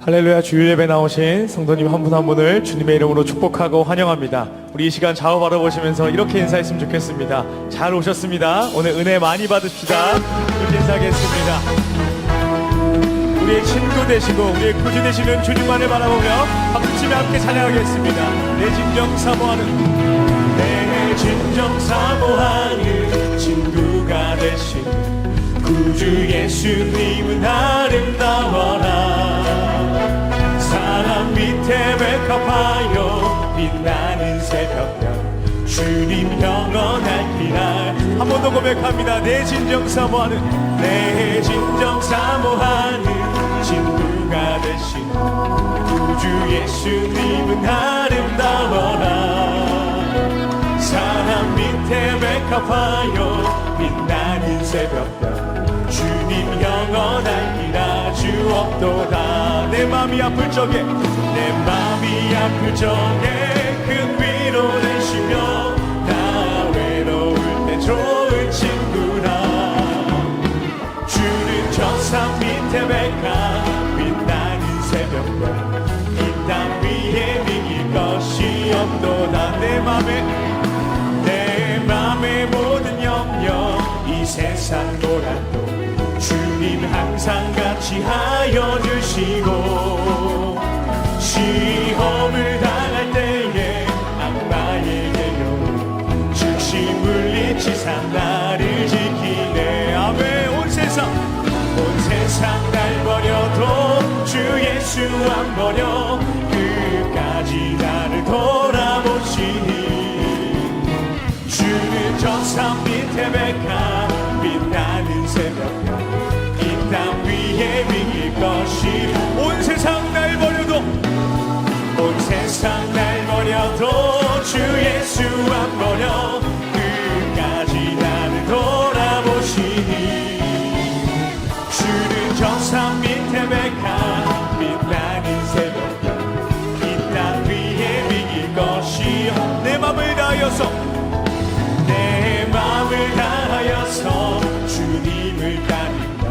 할렐루야. 주일 예배 나오신 성도님 한 분 한 분을 주님의 이름으로 축복하고 환영합니다. 우리 이 시간 좌우 바라보시면서 이렇게 인사했으면 좋겠습니다. 잘 오셨습니다. 오늘 은혜 많이 받읍시다. 이렇게 인사하겠습니다. 우리의 친구 되시고 우리의 구주 되시는 주님만을 바라보며 박수치며 함께 찬양하겠습니다. 내 진정 사모하는, 내 진정 사모하는 친구가 되신 구주 예수님은 아름다워라. 사람 밑에 백합하여 빛나는 새벽별 주님 영원할기라. 한 번 더 고백합니다. 내 진정 사모하는, 내 진정 사모하는 친구가 되신 구주 예수님은 아름다워라. 사람 밑에 백합하여 빛나는 새벽별 주님 영원할기라. 주 없도다. 내 맘이 아플 적에, 내 맘이 아플 적에 큰 위로 되시며 나 외로울 때 좋은 친구라. 주는 저 산 밑에 백합 빛나는 새벽별 이 땅 위에 비길 것이 없도다. 내 맘의 모든 염려 이 세상 고난도 주님 항상 같이 하여 주시고, 시험을 당할 때에 악마에게요 즉시 물리치사 나를 지키네. 아멘. 온 세상 날 버려도 주 예수 안 버려 끝까지 나를 돌아보시니. 주는 저 산 밑에 백합 빛나는 새벽별 이 땅 위에 비길 것이. 온 세상 날 버려도, 온 세상 날 버려도 주 예수 안 버려 끝까지 나를 돌아보시니. 주는 저 산 밑에 백합 빛나는 새벽별 이 땅 위에 비길 것이. 내 맘을 다하여서, 내 맘을 다하여서 주님을 따르며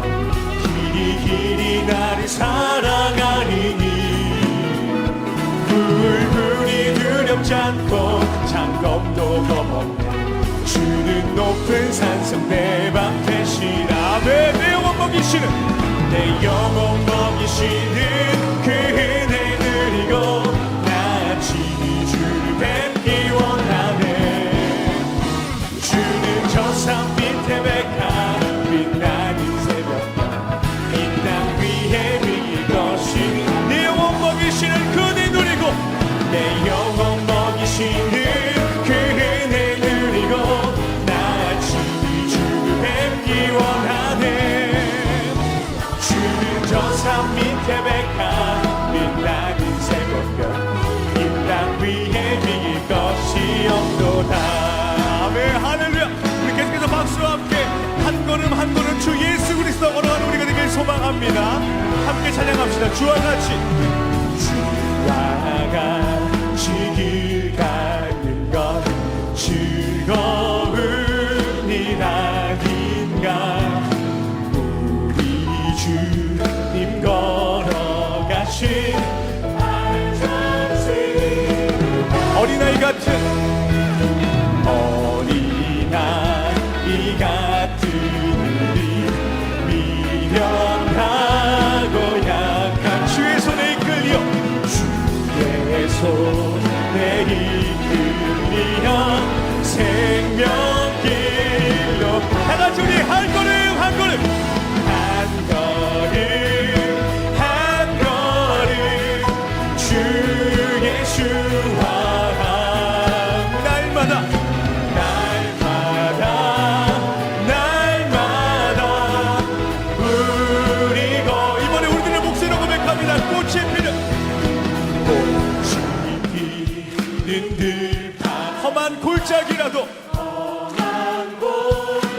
길이 나를 사랑하리니. 불이 두렵지 않고 장검도 겁없네. 주는 높은 산성 내 방 되시라. 내 영혼 먹이시는, 내 영혼 먹이시는 그 은혜 누리고 나 친히 주를 뵙기 원하네. 주는 저 산 밑에 백합 빛나는 새벽별 이 땅 위에 비길 것이. 내 영혼 먹이시는 그네 누리고, 내 영혼 먹이시는 그 은혜 누리고 나 친히 주를 뵙기 원하네. 주는 저 산 밑에 백합 빛나는 새벽별 이 땅 위에 비길 것이 없도다. 아멘. 할렐루야. 우리 계속해서 박수와 함께 한 걸음 한 걸음 주 예수 그리스도 걸어가는 우리가 되길 소망합니다. 함께 찬양합시다. 주와 같이, 주와 같이 길 가는 것 즐거운 일 아닌가. 우리 주님 걸어가신 어린아이 같은, 어린아이 같은 우리 미련하고 약한 주의 손에 이끌려, 주의 손에 이끌려 생명길로 다같이 우리 한 걸음 한 걸음 한 걸음 한 걸음 주 예수와 골짜기라도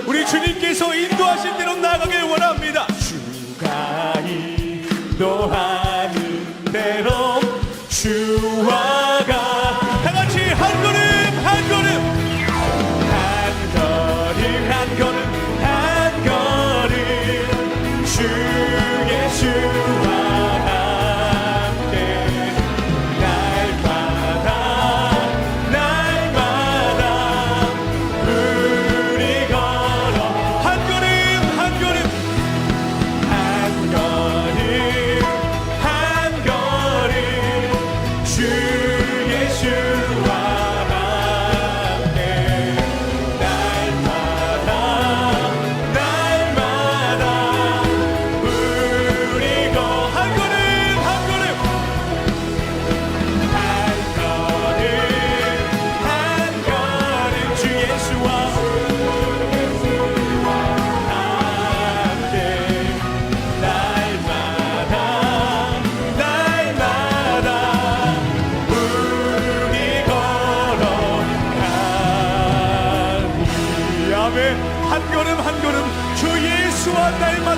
우리 주님께서 인도하신 대로 나가길 원합니다. 주가 인도하는 대로 주와 가. 다같이 한 걸음 한 걸음 한 걸음 한 걸음 한 걸음 주 예수와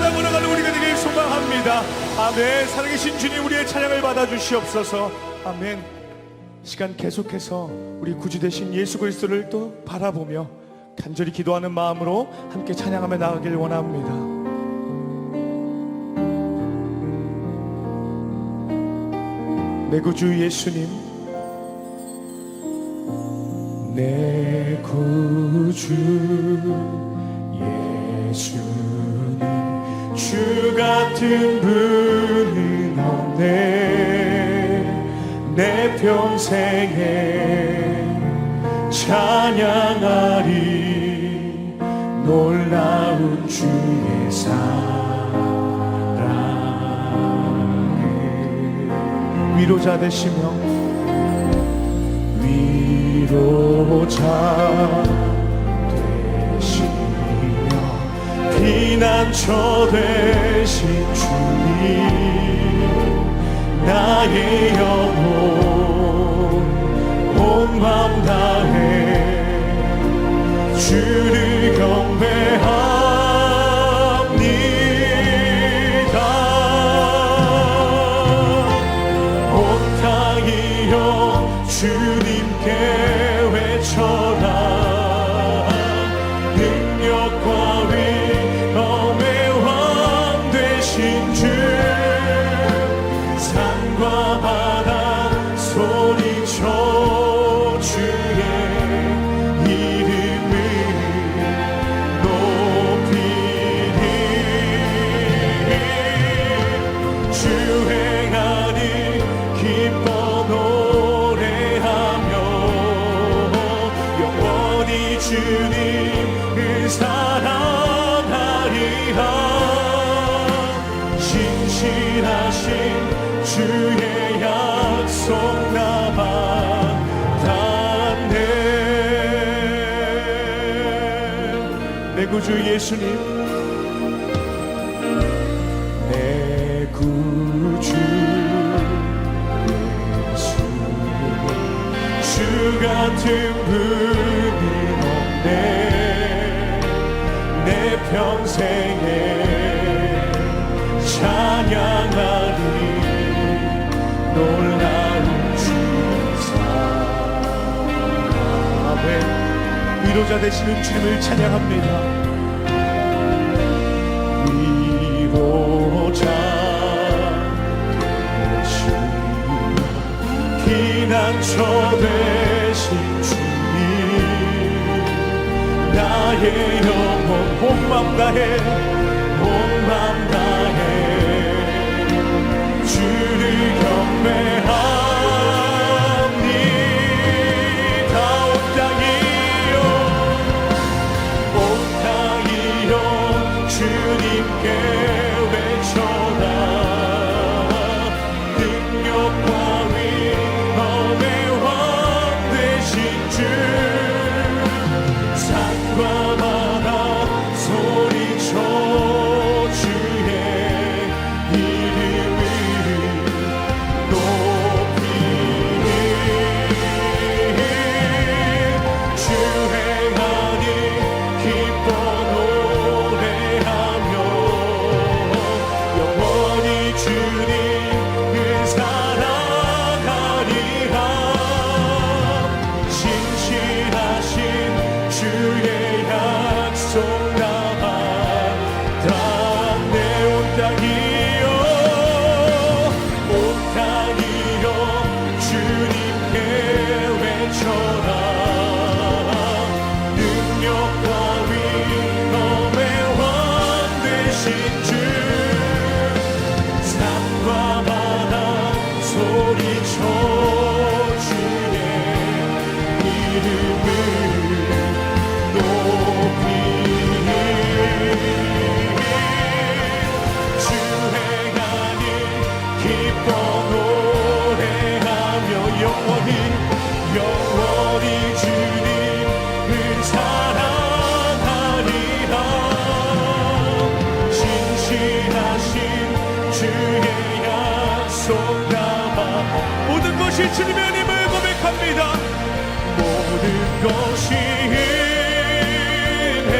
찬양 올라가는 우리가 되길 소망합니다. 아멘. 살아계신 주님, 우리의 찬양을 받아주시옵소서. 아멘. 시간 계속해서 우리 구주 되신 예수 그리스도를 또 바라보며 간절히 기도하는 마음으로 함께 찬양하며 나가길 원합니다. 내 구주 예수님, 내 구주 예수님, 주 같은 분은 없네. 내 평생에 찬양하리 놀라운 주의 사랑. 위로자 되시며 위로자 되시며 피난처 되신 주님, 나의 영혼 온 맘 다해 주를 경배합니다. 온 땅이여 주님께 외쳐라. 능력과 위엄의 왕 되신 주, 산과 바다 소리쳐 주의 이름을 높이리. 주 행하니 기뻐 노래하며 영원히 주님을 사랑하리라. 신실하신 주의 약속 나 받았네. 내 구주 예수님, 내 구주 예수님, 주 같은 분은 없네. 내 평생에 찬양하리 놀라운 주의 사랑. 위로자 되시는 주님을 찬양합니다. 위로자 되시며 피난처 되신 주님, 나의 영혼 온 맘 다해 온 맘 다해 주를 경배합니다. 온 땅이여 주님께 외쳐라. 능력과 위엄의 왕 되신 주, 산과 바다 소리쳐 주의 이름을 높이리. 주 행하니 기뻐 노래하며 영원히 주님을 사랑하리라. 신실하신 주의 약속 나 받았네. 온 땅이여 온 땅이여 주님께 외쳐라. 능력과 위엄의 왕 되신 주, 산과 바다 소리쳐 주의 이름을 높이리. 주 행하니 기뻐 노래하며 영원히 주님을 사랑하리라. 신실하신 주의 약속 나와 모든 것이 주님의 은임을 고백합니다. 모든 것이 은혜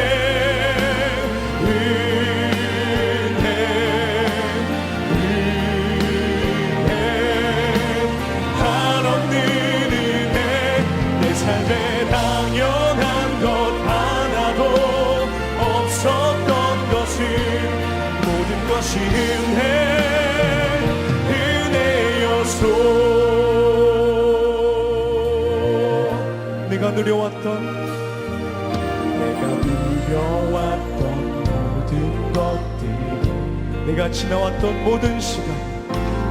것이 은혜여소. 내가 누려왔던 모든 것들, 내가 지나왔던 모든 시간,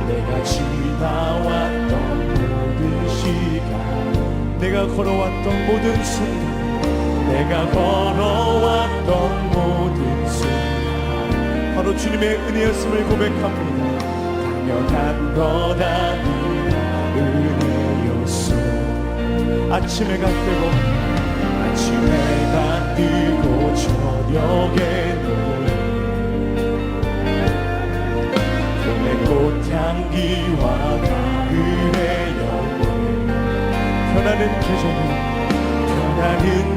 내가 지나왔던 모든 시간, 내가 걸어왔던 모든 순간, 내가 걸어왔던 모든 순간, 바로 주님의 은혜였음을 고백합니다. 당연한 것 아니라 은혜였소. 아침 해가 뜨고 아침해가 뜨고 저녁에도 봄의 꽃향기와 가을의 열매, 변하는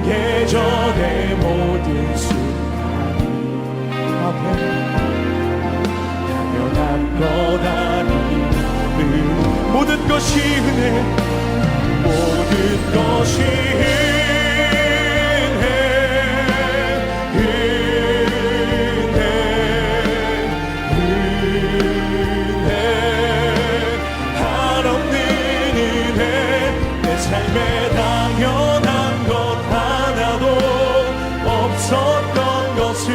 계절의 모든 순간이 당연한 것 아니라 모든 것이 은혜, 모든 것이 삶에 당연한 것 하나도 없었던 것을,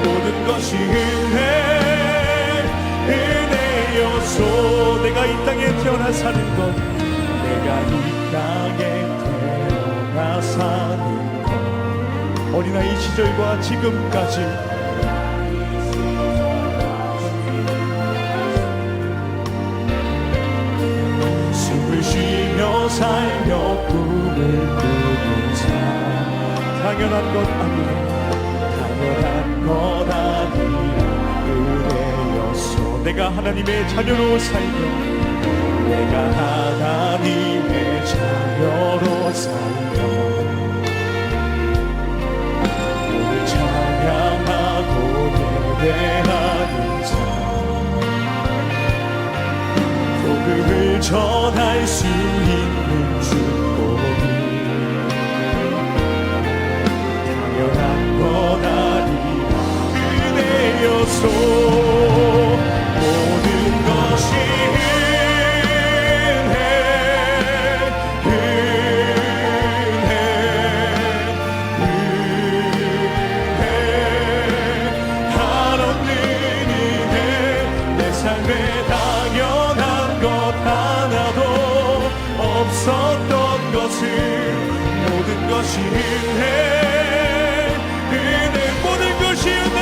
모든 것이 은혜여소. 내가 이 땅에 태어나 사는 것, 내가 이 땅에 태어나 사는 것, 어린아이 시절과 지금까지 살며 꿈을 꾸는 삶, 당연한 것 아니라 은혜였소. 내가 하나님의 자녀로 살며, 내가 하나님의 자녀로 살며 오늘 찬양하고 예배하는 삶, 복음을 전할 수 있는 축복이 당연한 것 아니라 은혜여소. 모든 것이 한없는 은혜, 내 삶에 당연한 것 하나도 없었던 것을, 모든 것이 은혜, 모든 것이 은혜,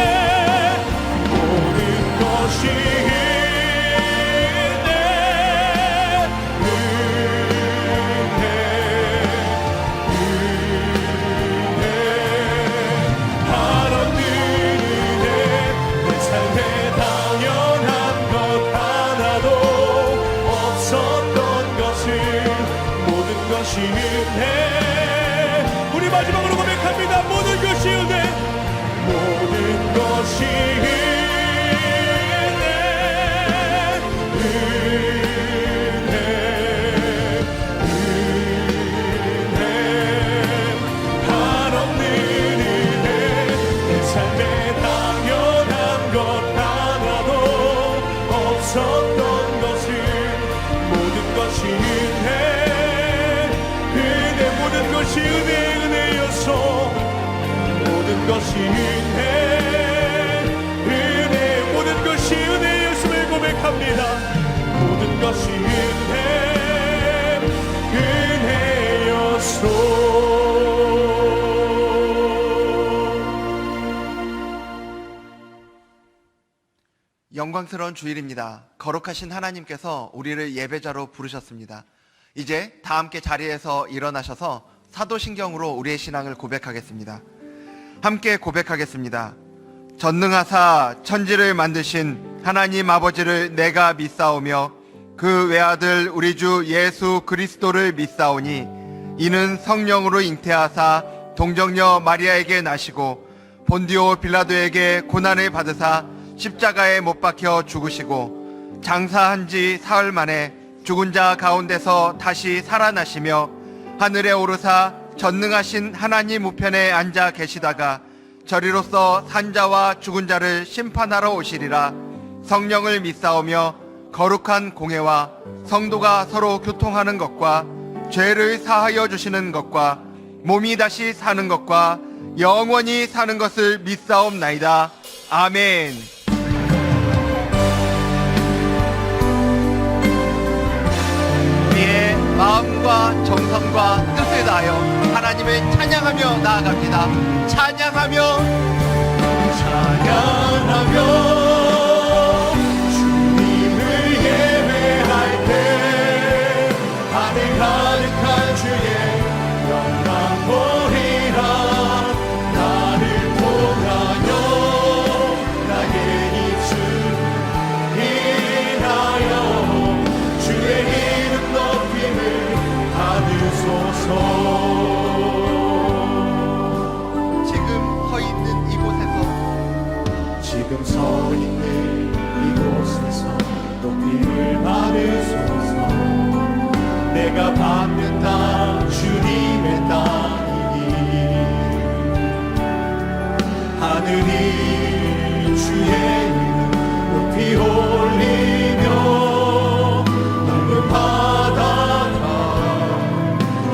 모든 것이 한없는 은혜, 내 삶에 당연한 것 하나도 없었던 것을, 모든 것이 은혜. 우리 마지막으로 고백합니다. 모든 것이 은혜, 모든 것이 한없는 은혜, 내 삶에 당연한 것 하나도 없었던 것을, 모든 것이 모든 것이 은혜여소. 모든 것이 모든 것이 은혜였음을 고백합니다. 모든 것이 은혜여소. 영광스러운 주일입니다. 거룩하신 하나님께서 우리를 예배자로 부르셨습니다. 이제 다 함께 자리에서 일어나셔서 사도신경으로 우리의 신앙을 고백하겠습니다. 함께 고백하겠습니다. 전능하사 천지를 만드신 하나님 아버지를 내가 믿사오며 그 외아들 우리 주 예수 그리스도를 믿사오니 이는 성령으로 잉태하사 동정녀 마리아에게 나시고 본디오 빌라도에게 고난을 받으사 십자가에 못 박혀 죽으시고 장사한 지 사흘 만에 죽은 자 가운데서 다시 살아나시며 하늘에 오르사 전능하신 하나님 우편에 앉아 계시다가 저리로서 산자와 죽은 자를 심판하러 오시리라. 성령을 믿사오며 거룩한 공회와 성도가 서로 교통하는 것과 죄를 사하여 주시는 것과 몸이 다시 사는 것과 영원히 사는 것을 믿사옵나이다. 아멘. 우리의 마음과 정성과 뜻을 다하여 하나님을 찬양하며 나아갑니다. 찬양하며 주님을 예배할 때 하늘 가득한 주의 영광 보리라. 나를 통하여 나의 입술 인하여 주의 이름 높임을 받으소서. 지금 서 있는 이곳에서 높임을 받으소서. 내가 받는 땅 주님의 땅이니 하늘이 주의 이름 높이 올리며 넓은 바다가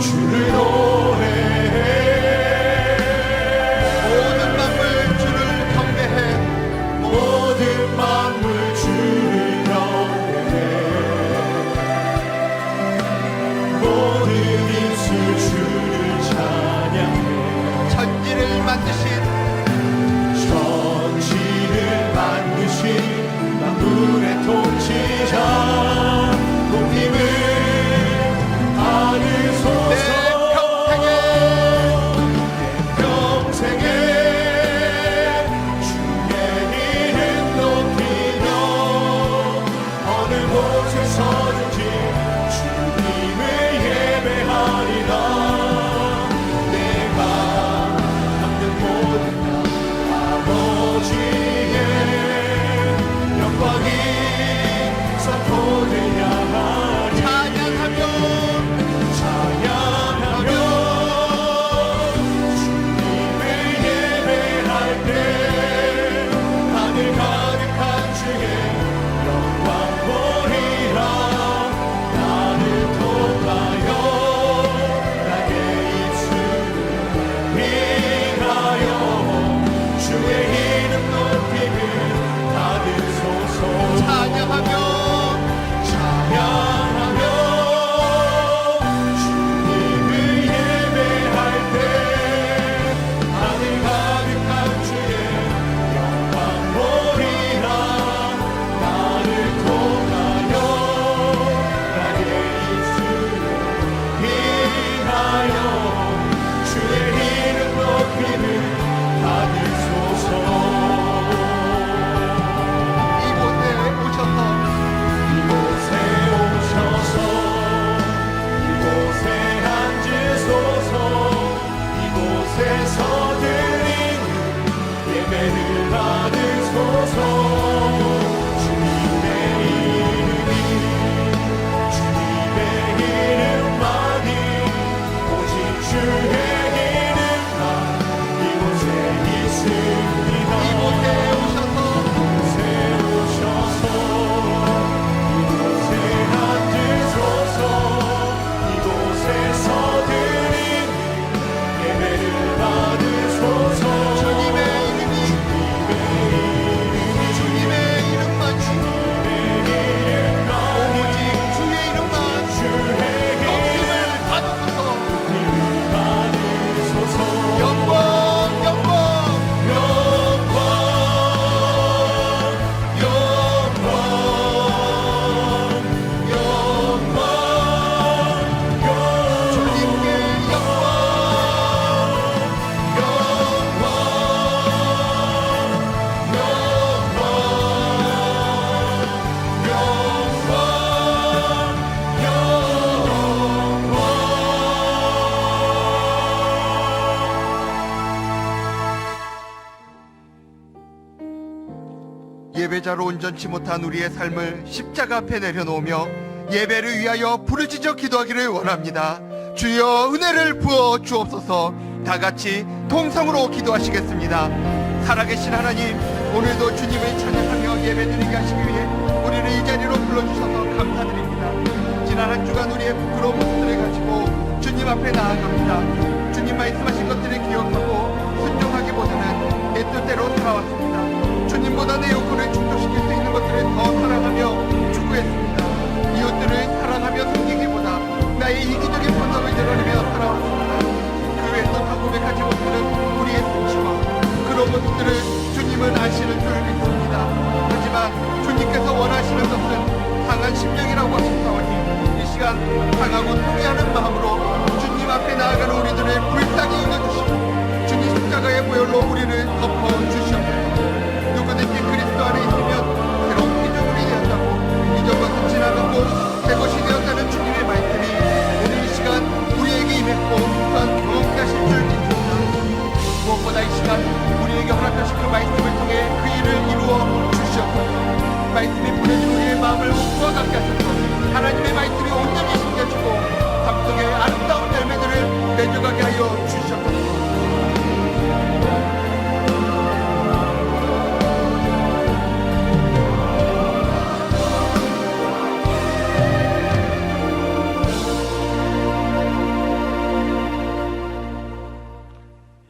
주를 노래해. 모든 만물 주를 경배해. 모든 만물 주를 경배해. 모든 입술 주를 찬양해. 천지를 만드신 만물의 통치자 높임을 받으소서. 내 평생에 주의 이름 높이며 어느 곳에 서든지 주님을 예배하리라. 내가 담는 모든 것 아버지의 영광이 선포를 향하리. 찬양하며 주님을 예배할 때 하늘 가득한 주의 영광 보리라. 나를 통하여 나의 입술을 인하여 주의 이름 높임을 받으소서. 찬양하며 주님을 예배할 때 하늘 가득한 주의 영광 보리라. 나를 통하여 나의 입술을 인하여 주의 이름 높임을 받으소서. 이곳에서 드리는 예배를 받으소서. 주님의 이름만이 오직 주의 이름만 이곳에 있습니다. 이곳에 오셔서 이곳에 앉으소서. 이곳에서 드리는 예배를 받으소서. 주님의 이름만 오직 주의 이름만 높임을 받으소서. 영광 주님께 예배자로 온전치 못한 우리의 삶을 십자가 앞에 내려놓으며 예배를 위하여 부르짖어 기도하기를 원합니다. 주여 은혜를 부어 주옵소서. 다 같이 통성으로 기도하시겠습니다. 살아계신 하나님, 오늘도 주님을 찬양하며 예배드리게 하시기 위해 우리를 이 자리로 불러주셔서 감사드립니다. 지난 한 주간 우리의 부끄러운 모습들을 가지고 주님 앞에 나아갑니다. 주님 말씀하신 것들을 기억하고 순종하기보다는 내 뜻대로 살아왔습니다. 주님보다 내 욕구를 충족시킬 수 있는 것들을 더 사랑하며 추구했습니다. 이웃들을 사랑하며 섬기기보다 나의 이기적인 본성을 드러내며 살아왔습니다. 그 외에도 다 고백하지 못하는 우리의 수치와 그런 모습들을 주님은 아시는 줄 믿습니다. 하지만 주님께서 원하시는 것은 강한 심령이라고 하셨사오니 이 시간 강하고 통회하는 마음으로 주님 앞에 나아가는 우리들을 불쌍히 여겨주시고 주님 십자가의 보혈로 우리를 덮어주시옵소서. 누구든지 그리스도 안에 있으면 새로운 피조물이 되었다고 이전 것은 지나가고 새 것이 되었다는 주님의 말씀이 오늘 이 시간 우리에게 임했고 또한 경험케 하실 줄 믿습니다. 무엇보다 이 시간 우리에게 허락하신 그 말씀을 통해 그 일을 이루어 주시옵소서. 말씀이 보내준 우리의 마음을 웃고 갖게 하셔서 하나님의 말씀이 온전히 심겨주고 삶 속에 아름다운 열매들을 맺어가게 하여 주시옵소서.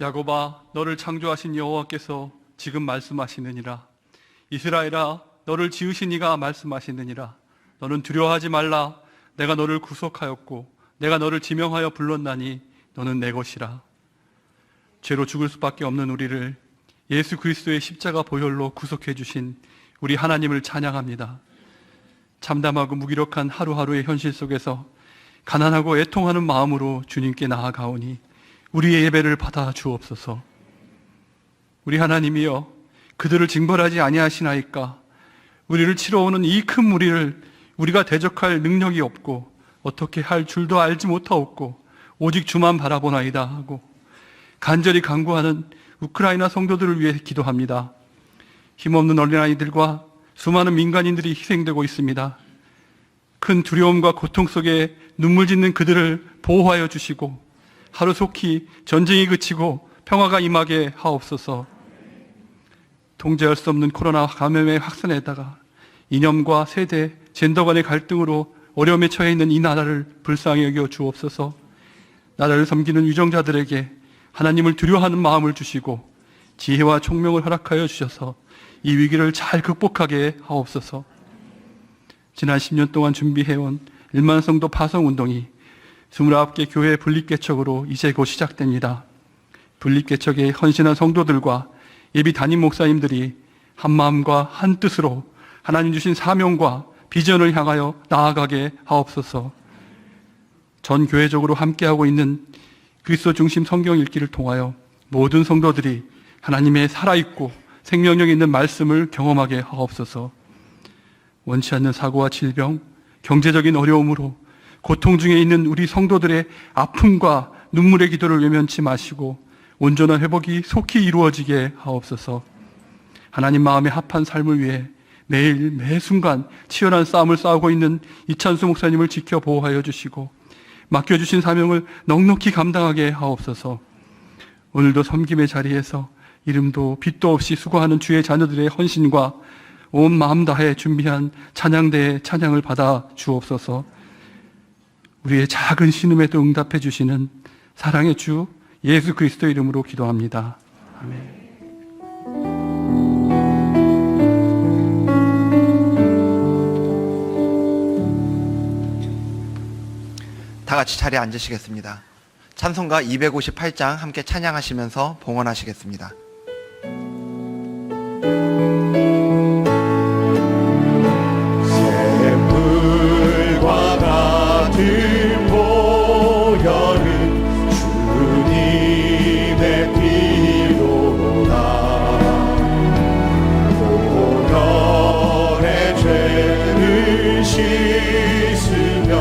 야곱아, 너를 창조하신 여호와께서 지금 말씀하시느니라. 이스라엘아, 너를 지으신 이가 말씀하시느니라. 너는 두려워하지 말라. 내가 너를 구속하였고 내가 너를 지명하여 불렀나니 너는 내 것이라. 죄로 죽을 수밖에 없는 우리를 예수 그리스도의 십자가 보혈로 구속해 주신 우리 하나님을 찬양합니다. 참담하고 무기력한 하루하루의 현실 속에서 가난하고 애통하는 마음으로 주님께 나아가오니 우리의 예배를 받아 주옵소서. 우리 하나님이여, 그들을 징벌하지 아니하시나이까. 우리를 치러 오는 이 큰 무리를 우리가 대적할 능력이 없고 어떻게 할 줄도 알지 못하옵고 오직 주만 바라보나이다 하고 간절히 간구하는 우크라이나 성도들을 위해 기도합니다. 힘없는 어린아이들과 수많은 민간인들이 희생되고 있습니다. 큰 두려움과 고통 속에 눈물 짓는 그들을 보호하여 주시고 하루속히 전쟁이 그치고 평화가 임하게 하옵소서. 통제할 수 없는 코로나 감염의 확산에다가 이념과 세대, 젠더 간의 갈등으로 어려움에 처해 있는 이 나라를 불쌍히 여겨 주옵소서. 나라를 섬기는 유정자들에게 하나님을 두려워하는 마음을 주시고 지혜와 총명을 허락하여 주셔서 이 위기를 잘 극복하게 하옵소서. 지난 10년 동안 준비해온 1만 성도 파송운동이 29개 교회 분립개척으로 이제 곧 시작됩니다. 분립개척에 헌신한 성도들과 예비 담임 목사님들이 한 마음과 한 뜻으로 하나님 주신 사명과 비전을 향하여 나아가게 하옵소서. 전 교회적으로 함께하고 있는 그리스도 중심 성경 읽기를 통하여 모든 성도들이 하나님의 살아있고 생명력 있는 말씀을 경험하게 하옵소서. 원치 않는 사고와 질병, 경제적인 어려움으로 고통 중에 있는 우리 성도들의 아픔과 눈물의 기도를 외면치 마시고 온전한 회복이 속히 이루어지게 하옵소서. 하나님 마음에 합한 삶을 위해 매일 매 순간 치열한 싸움을 싸우고 있는 이찬수 목사님을 지켜 보호하여 주시고 맡겨주신 사명을 넉넉히 감당하게 하옵소서. 오늘도 섬김의 자리에서 이름도 빛도 없이 수고하는 주의 자녀들의 헌신과 온 마음 다해 준비한 찬양대의 찬양을 받아 주옵소서. 우리의 작은 신음에도 응답해 주시는 사랑의 주 예수 그리스도 이름으로 기도합니다. 아멘. 다 같이 자리에 앉으시겠습니다. 찬송가 258장 함께 찬양하시면서 봉헌하시겠습니다. 샘물과 같은 보혈은 주님의 피로다. 보혈의 죄를 씻으면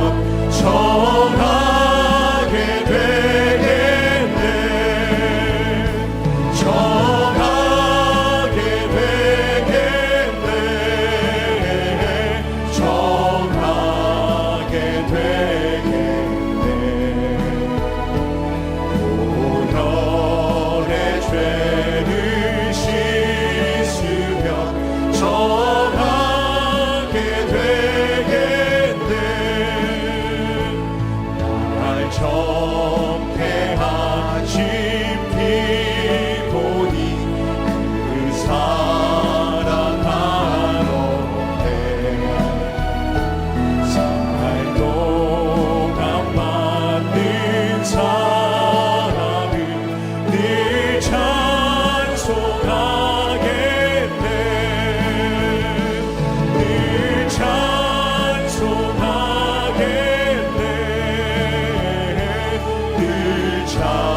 정하게 되겠네. 정하게 정케하신 피 보니 그 사랑하노래 살 동안 받는 사랑을 늘 찬송하겠네 늘 찬송하겠네 늘 찬송하겠네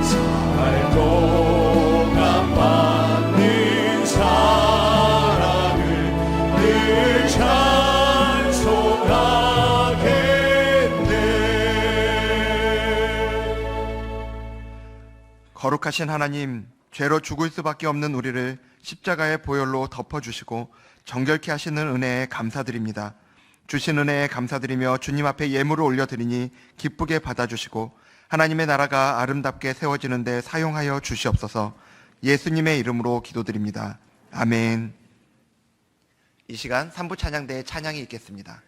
살 동안 받는 사랑을 늘 찬송하겠네. 거룩하신 하나님, 죄로 죽을 수밖에 없는 우리를 십자가의 보혈로 덮어주시고 정결케 하시는 은혜에 감사드립니다. 주신 은혜에 감사드리며 주님 앞에 예물을 올려드리니 기쁘게 받아주시고 하나님의 나라가 아름답게 세워지는 데 사용하여 주시옵소서. 예수님의 이름으로 기도드립니다. 아멘. 이 시간 3부 찬양대의 찬양이 있겠습니다.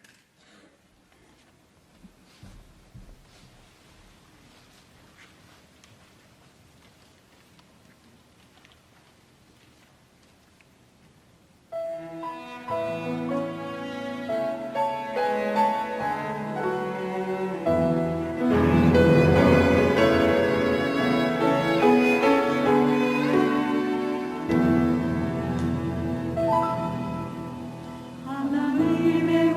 하나님의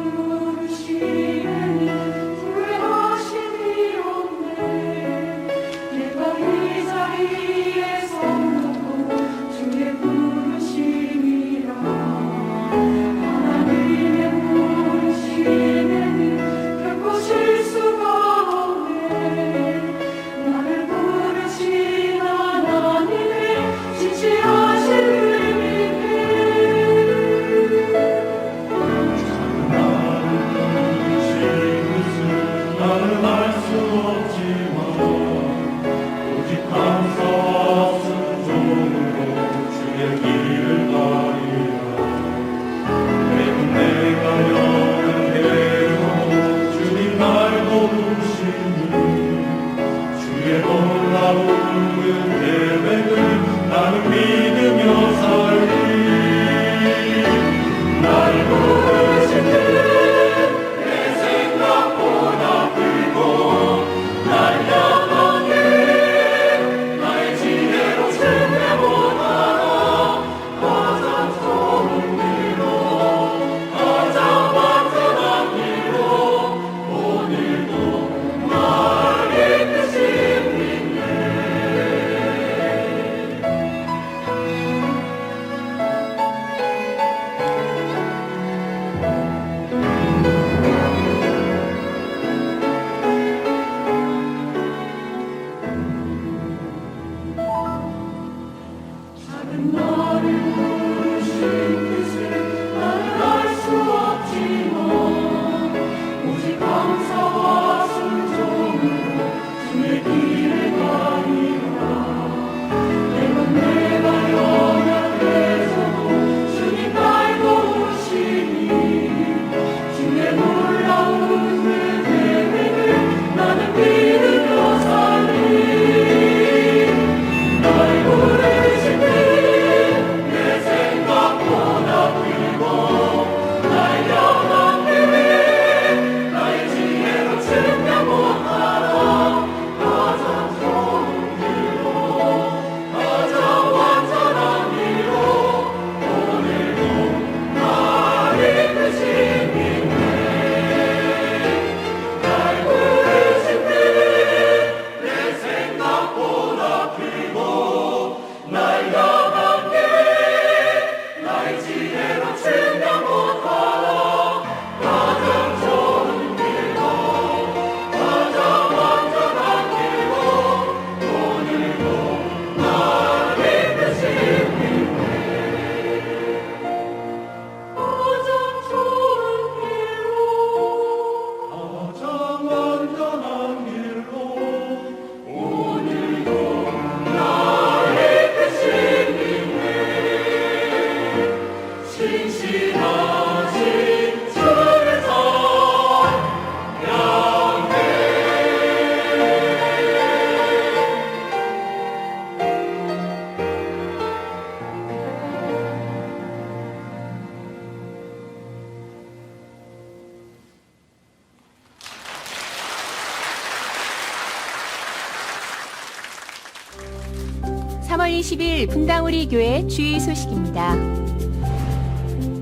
3월 20일 분당우리 교회 주일 소식입니다.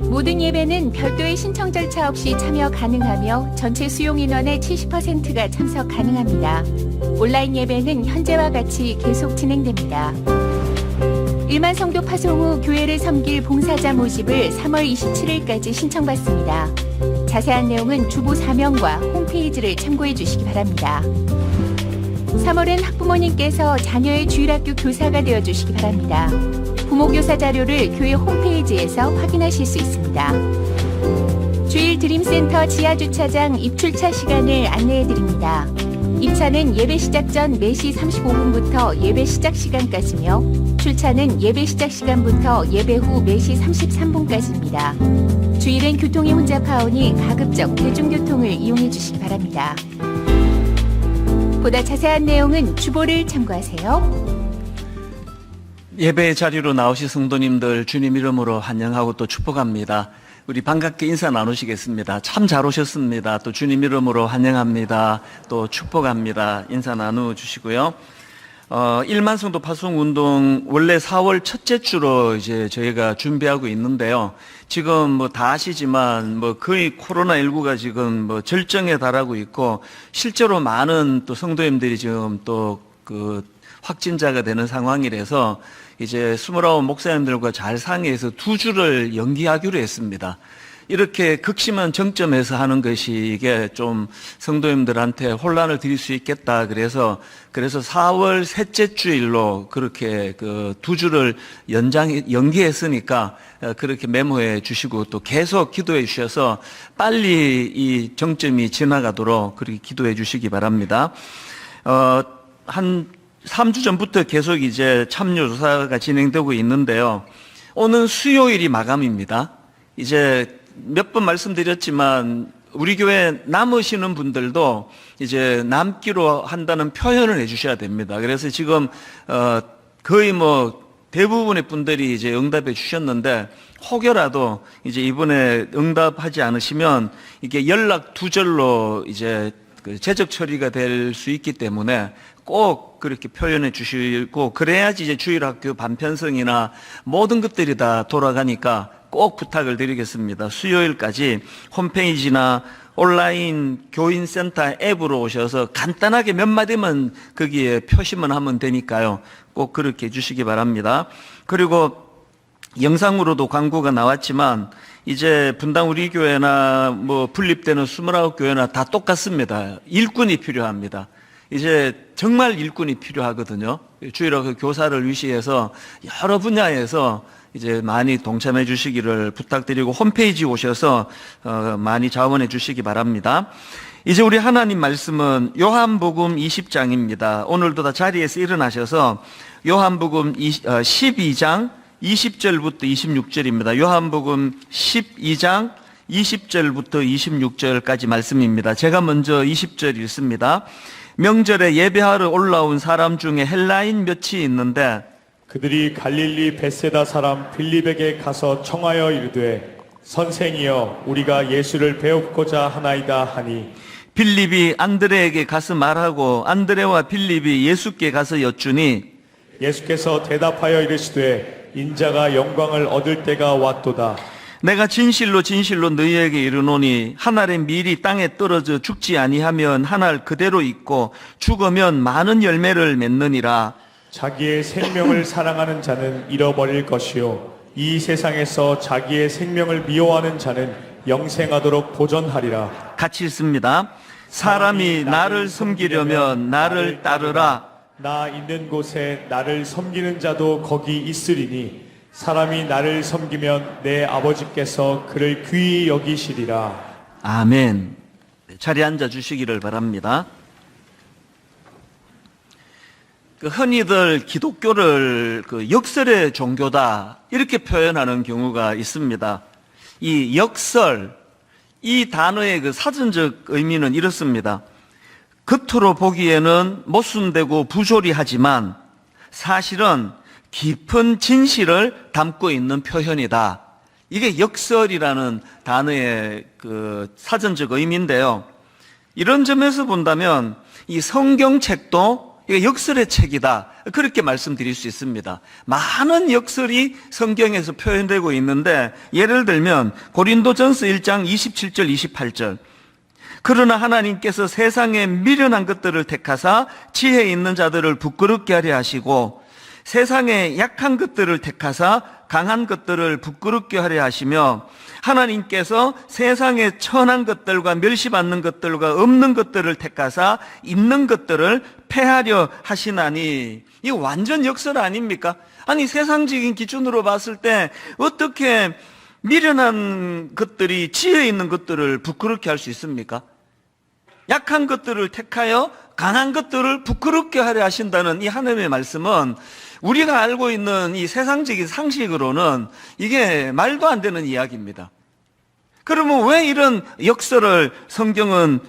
모든 예배는 별도의 신청 절차 없이 참여 가능하며 전체 수용 인원의 70%가 참석 가능합니다. 온라인 예배는 현재와 같이 계속 진행됩니다. 1만 성도 파송 후 교회를 섬길 봉사자 모집을 3월 27일까지 신청받습니다. 자세한 내용은 주보 사명과 홈페이지를 참고해 주시기 바랍니다. 3월엔 학부모님께서 자녀의 주일학교 교사가 되어 주시기 바랍니다. 부모교사 자료를 교회 홈페이지에서 확인하실 수 있습니다. 주일 드림센터 지하주차장 입출차 시간을 안내해 드립니다. 입차는 예배 시작 전 4시 35분부터 예배 시작 시간까지며 출차는 예배 시작 시간부터 예배 후 4시 33분까지입니다. 주일엔 교통이 혼잡하오니 가급적 대중교통을 이용해 주시기 바랍니다. 보다 자세한 내용은 주보를 참고하세요. 예배 자리로 나오신 성도님들 주님 이름으로 환영하고 또 축복합니다. 우리 반갑게 인사 나누시겠습니다. 참 잘 오셨습니다. 또 주님 이름으로 환영합니다. 또 축복합니다. 인사 나누주시고요. 1만 성도 파송 운동 원래 4월 첫째 주로 이제 저희가 준비하고 있는데요. 지금 뭐 다 아시지만 뭐 거의 코로나19가 지금 뭐 절정에 달하고 있고 실제로 많은 또 성도님들이 지금 또 그 확진자가 되는 상황이라서 이제 29 목사님들과 잘 상의해서 2주를 연기하기로 했습니다. 이렇게 극심한 정점에서 하는 것이 이게 좀 성도님들한테 혼란을 드릴 수 있겠다. 그래서 4월 셋째 주일로 그렇게 그 2주를 연기했으니까 그렇게 메모해 주시고 또 계속 기도해 주셔서 빨리 이 정점이 지나가도록 그렇게 기도해 주시기 바랍니다. 한 3주 전부터 계속 이제 참여 조사가 진행되고 있는데요. 오늘 수요일이 마감입니다. 이제 몇 번 말씀드렸지만 우리 교회 남으시는 분들도 이제 남기로 한다는 표현을 해주셔야 됩니다. 그래서 지금 거의 뭐 대부분의 분들이 이제 응답해 주셨는데 혹여라도 이제 이번에 응답하지 않으시면 이게 연락 두절로 이제 그 재적 처리가 될 수 있기 때문에 꼭 그렇게 표현해 주시고 그래야지 이제 주일학교 반편성이나 모든 것들이 다 돌아가니까 꼭 부탁을 드리겠습니다. 수요일까지 홈페이지나 온라인 교인센터 앱으로 오셔서 간단하게 몇 마디만 거기에 표시만 하면 되니까요. 꼭 그렇게 해주시기 바랍니다. 그리고 영상으로도 광고가 나왔지만 이제 분당 우리 교회나 뭐 분립되는 29교회나 다 똑같습니다. 일꾼이 필요합니다. 이제 정말 일꾼이 필요하거든요. 주일학교 교사를 위시해서 여러 분야에서 이제 많이 동참해 주시기를 부탁드리고 홈페이지 오셔서 많이 자원해 주시기 바랍니다. 이제 우리 하나님 말씀은 요한복음 20장입니다. 오늘도 다 자리에서 일어나셔서 요한복음 12장 20절부터 26절입니다. 요한복음 12장 20절부터 26절까지 말씀입니다. 제가 먼저 20절 읽습니다. 명절에 예배하러 올라온 사람 중에 헬라인 몇이 있는데 그들이 갈릴리 벳세다 사람 빌립에게 가서 청하여 이르되 선생이여 우리가 예수를 배웁고자 하나이다 하니 빌립이 안드레에게 가서 말하고 안드레와 빌립이 예수께 가서 여쭈니 예수께서 대답하여 이르시되 인자가 영광을 얻을 때가 왔도다. 내가 진실로 진실로 너희에게 이르노니 한 알의 밀이 땅에 떨어져 죽지 아니하면 한 알 그대로 있고 죽으면 많은 열매를 맺느니라. 자기의 생명을 사랑하는 자는 잃어버릴 것이요 이 세상에서 자기의 생명을 미워하는 자는 영생하도록 보존하리라. 같이 읽습니다. 사람이 나를 섬기려면 나를 따르라. 나 있는 곳에 나를 섬기는 자도 거기 있으리니 사람이 나를 섬기면 내 아버지께서 그를 귀히 여기시리라. 아멘. 자리에 앉아 주시기를 바랍니다. 흔히들 기독교를 역설의 종교다 이렇게 표현하는 경우가 있습니다. 이 역설, 이 단어의 그 사전적 의미는 이렇습니다. 겉으로 보기에는 모순되고 부조리하지만 사실은 깊은 진실을 담고 있는 표현이다. 이게 역설이라는 단어의 그 사전적 의미인데요. 이런 점에서 본다면 이 성경책도 이게 역설의 책이다. 그렇게 말씀드릴 수 있습니다. 많은 역설이 성경에서 표현되고 있는데, 예를 들면 고린도전서 1장 27절 28절. 그러나 하나님께서 세상에 미련한 것들을 택하사 지혜 있는 자들을 부끄럽게 하려 하시고, 세상에 약한 것들을 택하사 강한 것들을 부끄럽게 하려 하시며, 하나님께서 세상에 천한 것들과 멸시받는 것들과 없는 것들을 택하사 있는 것들을 폐하려 하시나니. 이거 완전 역설 아닙니까? 아니, 세상적인 기준으로 봤을 때 어떻게 미련한 것들이 지혜 있는 것들을 부끄럽게 할 수 있습니까? 약한 것들을 택하여 강한 것들을 부끄럽게 하려 하신다는 이 하나님의 말씀은 우리가 알고 있는 이 세상적인 상식으로는 이게 말도 안 되는 이야기입니다. 그러면 왜 이런 성경은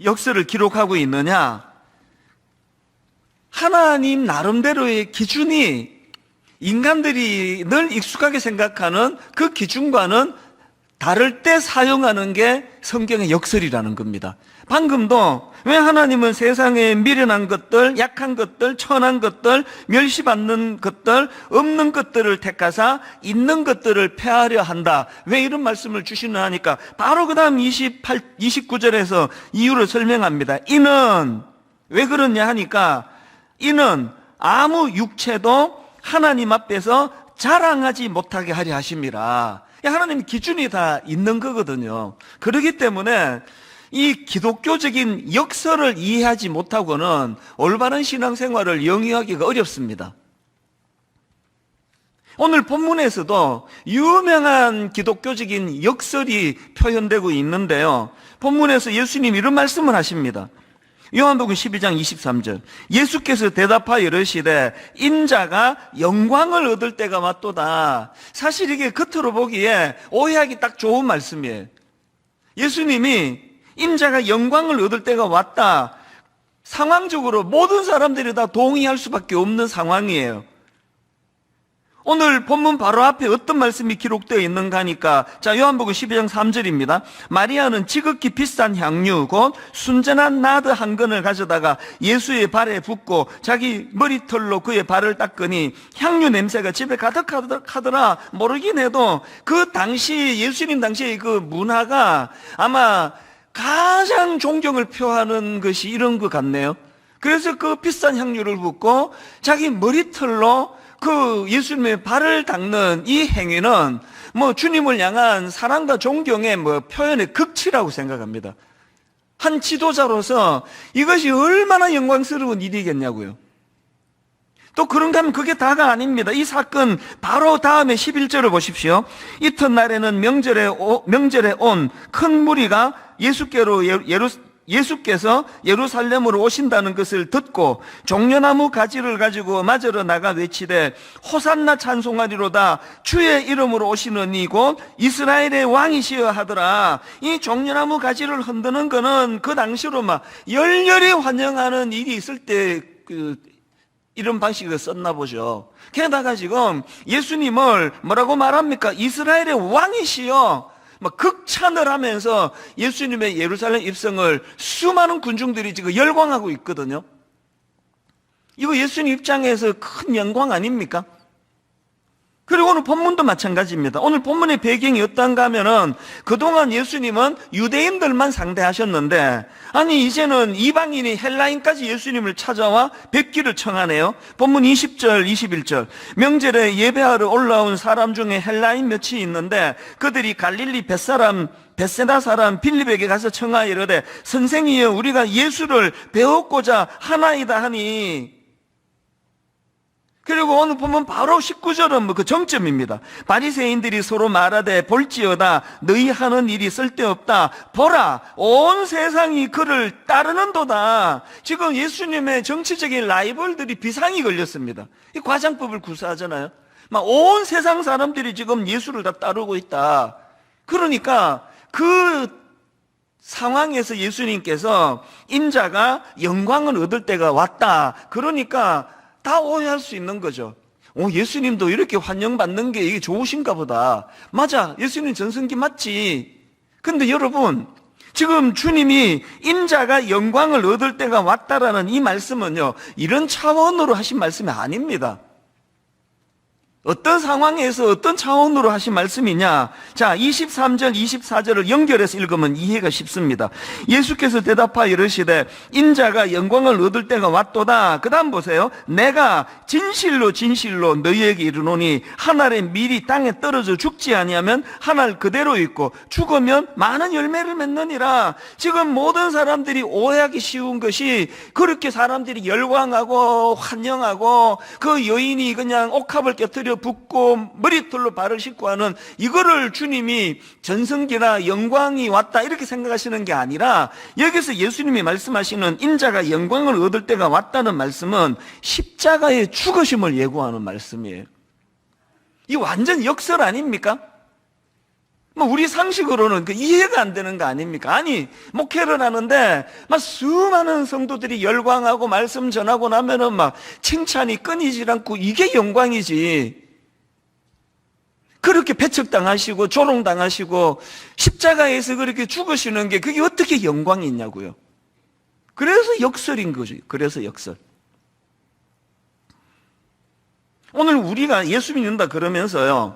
역설을 기록하고 있느냐? 하나님 나름대로의 기준이 인간들이 늘 익숙하게 생각하는 그 기준과는 다를 때 사용하는 게 성경의 역설이라는 겁니다. 방금도 왜 하나님은 세상에 미련한 것들, 약한 것들, 천한 것들, 멸시받는 것들, 없는 것들을 택하사 있는 것들을 폐하려 한다. 왜 이런 말씀을 주시나 하니까 바로 그 다음 29절에서 이유를 설명합니다. 이는 왜 그러냐 하니까, 이는 아무 육체도 하나님 앞에서 자랑하지 못하게 하려 하심이라. 하나님 기준이 다 있는 거거든요. 그렇기 때문에 이 기독교적인 역설을 이해하지 못하고는 올바른 신앙생활을 영위하기가 어렵습니다. 오늘 본문에서도 유명한 기독교적인 역설이 표현되고 있는데요. 본문에서 예수님이 이런 말씀을 하십니다. 요한복음 12장 23절. 예수께서 대답하여 이르시되 인자가 영광을 얻을 때가 왔도다. 사실 이게 겉으로 보기에 오해하기 딱 좋은 말씀이에요. 예수님이 인자가 영광을 얻을 때가 왔다. 상황적으로 모든 사람들이 다 동의할 수밖에 없는 상황이에요. 오늘 본문 바로 앞에 어떤 말씀이 기록되어 있는가 하니까, 자, 요한복음 12장 3절입니다. 마리아는 지극히 비싼 향유 곧 순전한 나드 한 근을 가져다가 예수의 발에 붓고 자기 머리털로 그의 발을 닦으니 향유 냄새가 집에 가득하더라. 모르긴 해도 그 당시, 예수님 당시의 그 문화가 아마 가장 존경을 표하는 것이 이런 것 같네요. 그래서 그 비싼 향유를 붓고 자기 머리털로 그 예수님의 발을 닦는 이 행위는 뭐 주님을 향한 사랑과 존경의 표현의 극치라고 생각합니다. 한 지도자로서 이것이 얼마나 영광스러운 일이겠냐고요. 또 그런가 하면 그게 다가 아닙니다. 이 사건 바로 다음에 11절을 보십시오. 이튿날에는 명절에 온 큰 무리가 예수께서 예루살렘으로 오신다는 것을 듣고 종려나무 가지를 가지고 맞으러 나가 외치되 호산나 찬송하리로다. 주의 이름으로 오시는 이곧 이스라엘의 왕이시여 하더라. 이 종려나무 가지를 흔드는 거는 그 당시로 막 열렬히 환영하는 일이 있을 때 이런 방식을 썼나 보죠. 게다가 지금 예수님을 뭐라고 말합니까? 이스라엘의 왕이시여. 막 극찬을 하면서 예수님의 예루살렘 입성을 수많은 군중들이 지금 열광하고 있거든요. 이거 예수님 입장에서 큰 영광 아닙니까? 그리고 오늘 본문도 마찬가지입니다. 오늘 본문의 배경이 어떤가 하면은 그동안 예수님은 유대인들만 상대하셨는데, 아니 이제는 이방인이 헬라인까지 예수님을 찾아와 뵙기를 청하네요. 본문 20절 21절. 명절에 예배하러 올라온 사람 중에 헬라인 몇이 있는데 그들이 갈릴리 벳세다 사람 빌립에게 가서 청하여 이르되 선생이여 우리가 예수를 배웠고자 하나이다 하니. 그리고 오늘 보면 바로 19절은 그 정점입니다. 바리새인들이 서로 말하되 볼지어다 너희 하는 일이 쓸데없다. 보라 온 세상이 그를 따르는도다. 지금 예수님의 정치적인 라이벌들이 비상이 걸렸습니다. 이 과장법을 구사하잖아요. 막 온 세상 사람들이 지금 예수를 다 따르고 있다. 그러니까 그 상황에서 예수님께서 인자가 영광을 얻을 때가 왔다. 그러니까 다 오해할 수 있는 거죠. 예수님도 이렇게 환영받는 게 이게 좋으신가 보다. 맞아, 예수님 전성기 맞지. 근데 여러분, 지금 주님이 인자가 영광을 얻을 때가 왔다라는 이 말씀은요, 이런 차원으로 하신 말씀이 아닙니다. 어떤 상황에서 어떤 차원으로 하신 말씀이냐? 자, 23절, 24절을 연결해서 읽으면 이해가 쉽습니다. 예수께서 대답하여 이르시되 인자가 영광을 얻을 때가 왔도다. 그 다음 보세요. 내가 진실로 진실로 너희에게 이르노니 한 알의 밀이 땅에 떨어져 죽지 아니하면 한 알 그대로 있고 죽으면 많은 열매를 맺느니라. 지금 모든 사람들이 오해하기 쉬운 것이 그렇게 사람들이 열광하고 환영하고 그 여인이 그냥 옥합을 깨뜨려 붓고 머리털로 발을 씻고 하는 이거를 주님이 전성기나 영광이 왔다 이렇게 생각하시는 게 아니라, 여기서 예수님이 말씀하시는 인자가 영광을 얻을 때가 왔다는 말씀은 십자가의 죽으심을 예고하는 말씀이에요. 이 완전 역설 아닙니까? 뭐 우리 상식으로는 그 이해가 안 되는 거 아닙니까? 아니, 목회를 하는데 막 수많은 성도들이 열광하고 말씀 전하고 나면은 막 칭찬이 끊이질 않고 이게 영광이지. 그렇게 배척당하시고 조롱당하시고 십자가에서 그렇게 죽으시는 게 그게 어떻게 영광이 있냐고요. 그래서 역설인 거죠. 그래서 역설. 오늘 우리가 예수 믿는다 그러면서요,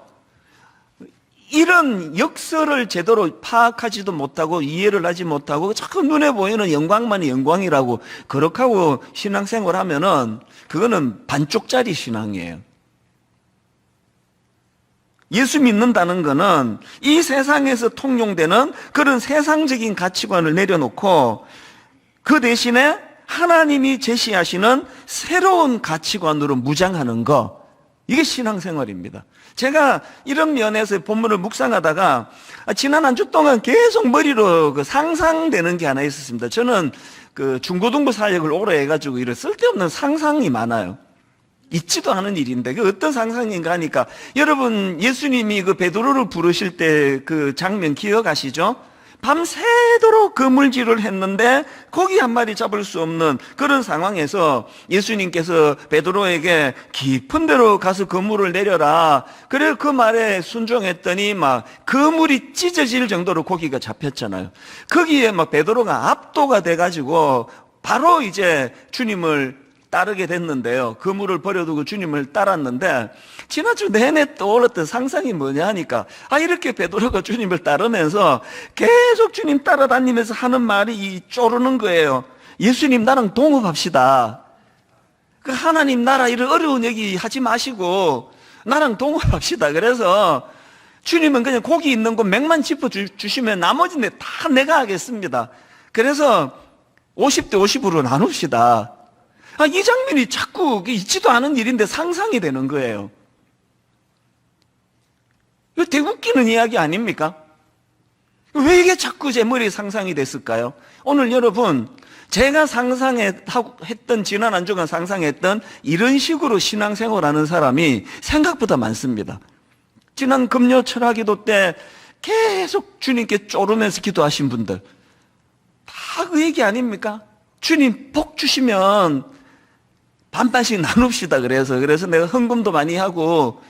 이런 역설을 제대로 파악하지도 못하고 이해를 하지 못하고 자꾸 눈에 보이는 영광만이 영광이라고 그렇게 하고 신앙생활 하면은 그거는 반쪽짜리 신앙이에요. 예수 믿는다는 거는 이 세상에서 통용되는 그런 세상적인 가치관을 내려놓고 그 대신에 하나님이 제시하시는 새로운 가치관으로 무장하는 거, 이게 신앙생활입니다. 제가 이런 면에서 본문을 묵상하다가 지난 한 주 동안 계속 머리로 그 상상되는 게 하나 있었습니다. 저는 그 중고등부 사역을 오래 해가지고 이런 쓸데없는 상상이 많아요. 있지도 않은 일인데 그 어떤 상상인가 하니까, 여러분 예수님이 그 베드로를 부르실 때 그 장면 기억하시죠? 밤새도록 그물질을 했는데 고기 한 마리 잡을 수 없는 그런 상황에서 예수님께서 베드로에게 깊은 데로 가서 그물을 내려라. 그래 그 말에 순종했더니 막 그물이 찢어질 정도로 고기가 잡혔잖아요. 거기에 막 베드로가 압도가 돼가지고 바로 이제 주님을 따르게 됐는데요. 그물을 버려두고 주님을 따랐는데, 지난주 내내 떠올랐던 상상이 뭐냐 하니까, 이렇게 베드로가 주님을 따르면서 계속 주님 따라다니면서 하는 말이 쪼르는 거예요. 예수님 나랑 동업합시다. 그 하나님 나라 이런 어려운 얘기 하지 마시고 나랑 동업합시다. 그래서 주님은 그냥 고기 있는 거 맥만 짚어주시면 나머지는 다 내가 하겠습니다. 그래서 50대 50으로 나눕시다. 이 장면이 자꾸 있지도 않은 일인데 상상이 되는 거예요. 이거 되게 웃기는 이야기 아닙니까? 왜 이게 자꾸 제 머리에 상상이 됐을까요? 오늘 여러분, 제가 상상했던, 지난 한 주간 상상했던 이런 식으로 신앙생활하는 사람이 생각보다 많습니다. 지난 금요 철학기도 때 계속 주님께 쪼르면서 기도하신 분들, 다 그 얘기 아닙니까? 주님 복 주시면 반반씩 나눕시다. 그래서 내가 헌금도 많이 하고,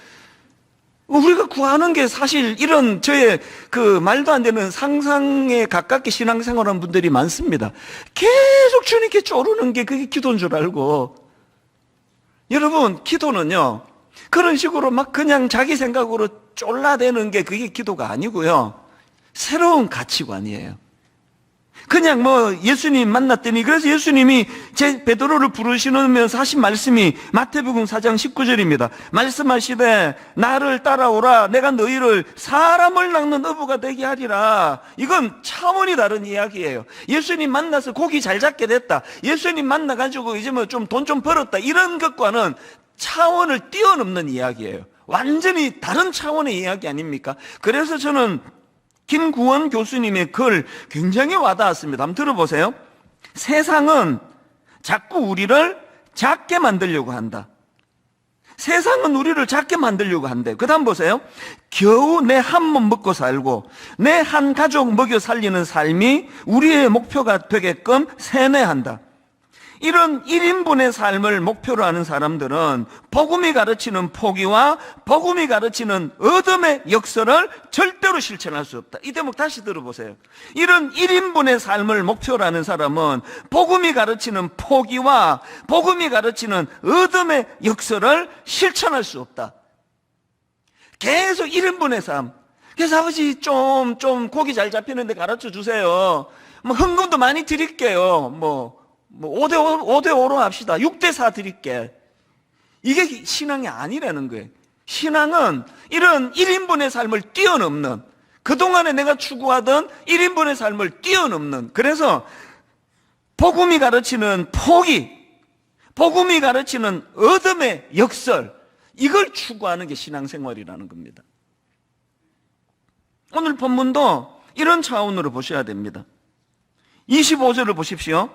우리가 구하는 게 사실 이런 저의 그 말도 안 되는 상상에 가깝게 신앙생활하는 분들이 많습니다. 계속 주님께 쪼르는 게 그게 기도인 줄 알고. 여러분, 기도는요, 그런 식으로 막 그냥 자기 생각으로 쫄라대는 게 그게 기도가 아니고요, 새로운 가치관이에요. 그냥 뭐 예수님 만났더니, 그래서 예수님이 제 베드로를 부르시면서 하신 말씀이 마태복음 4장 19절입니다. 말씀하시되 나를 따라오라, 내가 너희를 사람을 낚는 어부가 되게 하리라. 이건 차원이 다른 이야기예요. 예수님 만나서 고기 잘 잡게 됐다, 예수님 만나가지고 이제 뭐 좀 돈 좀 벌었다, 이런 것과는 차원을 뛰어넘는 이야기예요. 완전히 다른 차원의 이야기 아닙니까? 그래서 저는 김구원 교수님의 글 굉장히 와닿았습니다. 한번 들어보세요. 세상은 자꾸 우리를 작게 만들려고 한다. 세상은 우리를 작게 만들려고 한대. 그 다음 보세요. 겨우 내 한 몸 먹고 살고 내 한 가족 먹여 살리는 삶이 우리의 목표가 되게끔 세뇌한다. 이런 1인분의 삶을 목표로 하는 사람들은 복음이 가르치는 포기와 복음이 가르치는 어둠의 역설을 절대로 실천할 수 없다. 이 대목 다시 들어보세요. 이런 1인분의 삶을 목표로 하는 사람은 복음이 가르치는 포기와 복음이 가르치는 어둠의 역설을 실천할 수 없다. 계속 1인분의 삶. 그래서 아버지 좀 고기 잘 잡히는데 가르쳐 주세요. 뭐 헌금도 많이 드릴게요. 뭐 5대5로 합시다. 6대4 드릴게. 이게 신앙이 아니라는 거예요. 신앙은 이런 1인분의 삶을 뛰어넘는, 그동안에 내가 추구하던 1인분의 삶을 뛰어넘는, 그래서 복음이 가르치는 포기, 복음이 가르치는 어둠의 역설, 이걸 추구하는 게 신앙생활이라는 겁니다. 오늘 본문도 이런 차원으로 보셔야 됩니다. 25절을 보십시오.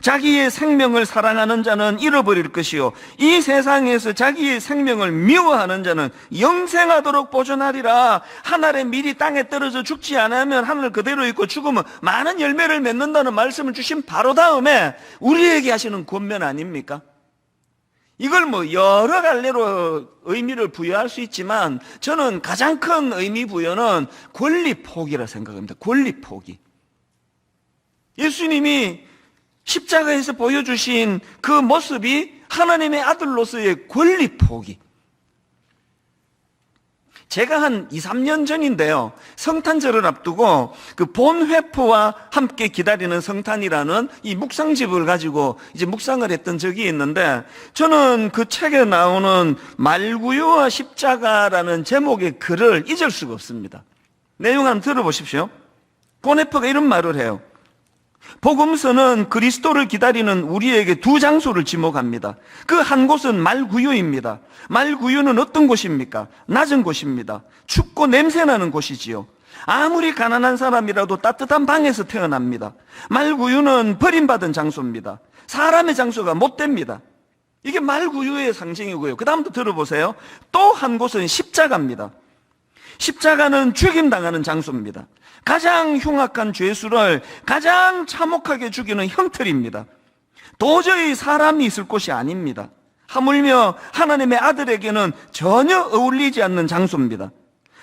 자기의 생명을 사랑하는 자는 잃어버릴 것이요 이 세상에서 자기의 생명을 미워하는 자는 영생하도록 보존하리라. 한 알의 밀이 땅에 떨어져 죽지 않으면 하늘 그대로 있고 죽으면 많은 열매를 맺는다는 말씀을 주신 바로 다음에 우리에게 하시는 권면 아닙니까? 이걸 뭐 여러 갈래로 의미를 부여할 수 있지만 저는 가장 큰 의미 부여는 권리 포기라 생각합니다. 권리 포기. 예수님이 십자가에서 보여주신 그 모습이 하나님의 아들로서의 권리 포기. 제가 한 2, 3년 전인데요, 성탄절을 앞두고 그 본회포와 함께 기다리는 성탄이라는 이 묵상집을 가지고 이제 묵상을 했던 적이 있는데, 저는 그 책에 나오는 말구유와 십자가라는 제목의 글을 잊을 수가 없습니다. 내용 한번 들어보십시오. 본회포가 이런 말을 해요. 복음서는 그리스도를 기다리는 우리에게 두 장소를 지목합니다. 그 한 곳은 말구유입니다. 말구유는 어떤 곳입니까? 낮은 곳입니다. 춥고 냄새나는 곳이지요. 아무리 가난한 사람이라도 따뜻한 방에서 태어납니다. 말구유는 버림받은 장소입니다. 사람의 장소가 못 됩니다. 이게 말구유의 상징이고요. 그 다음부터 들어보세요. 또 한 곳은 십자가입니다. 십자가는 죽임당하는 장소입니다. 가장 흉악한 죄수를 가장 참혹하게 죽이는 형틀입니다. 도저히 사람이 있을 곳이 아닙니다. 하물며 하나님의 아들에게는 전혀 어울리지 않는 장소입니다.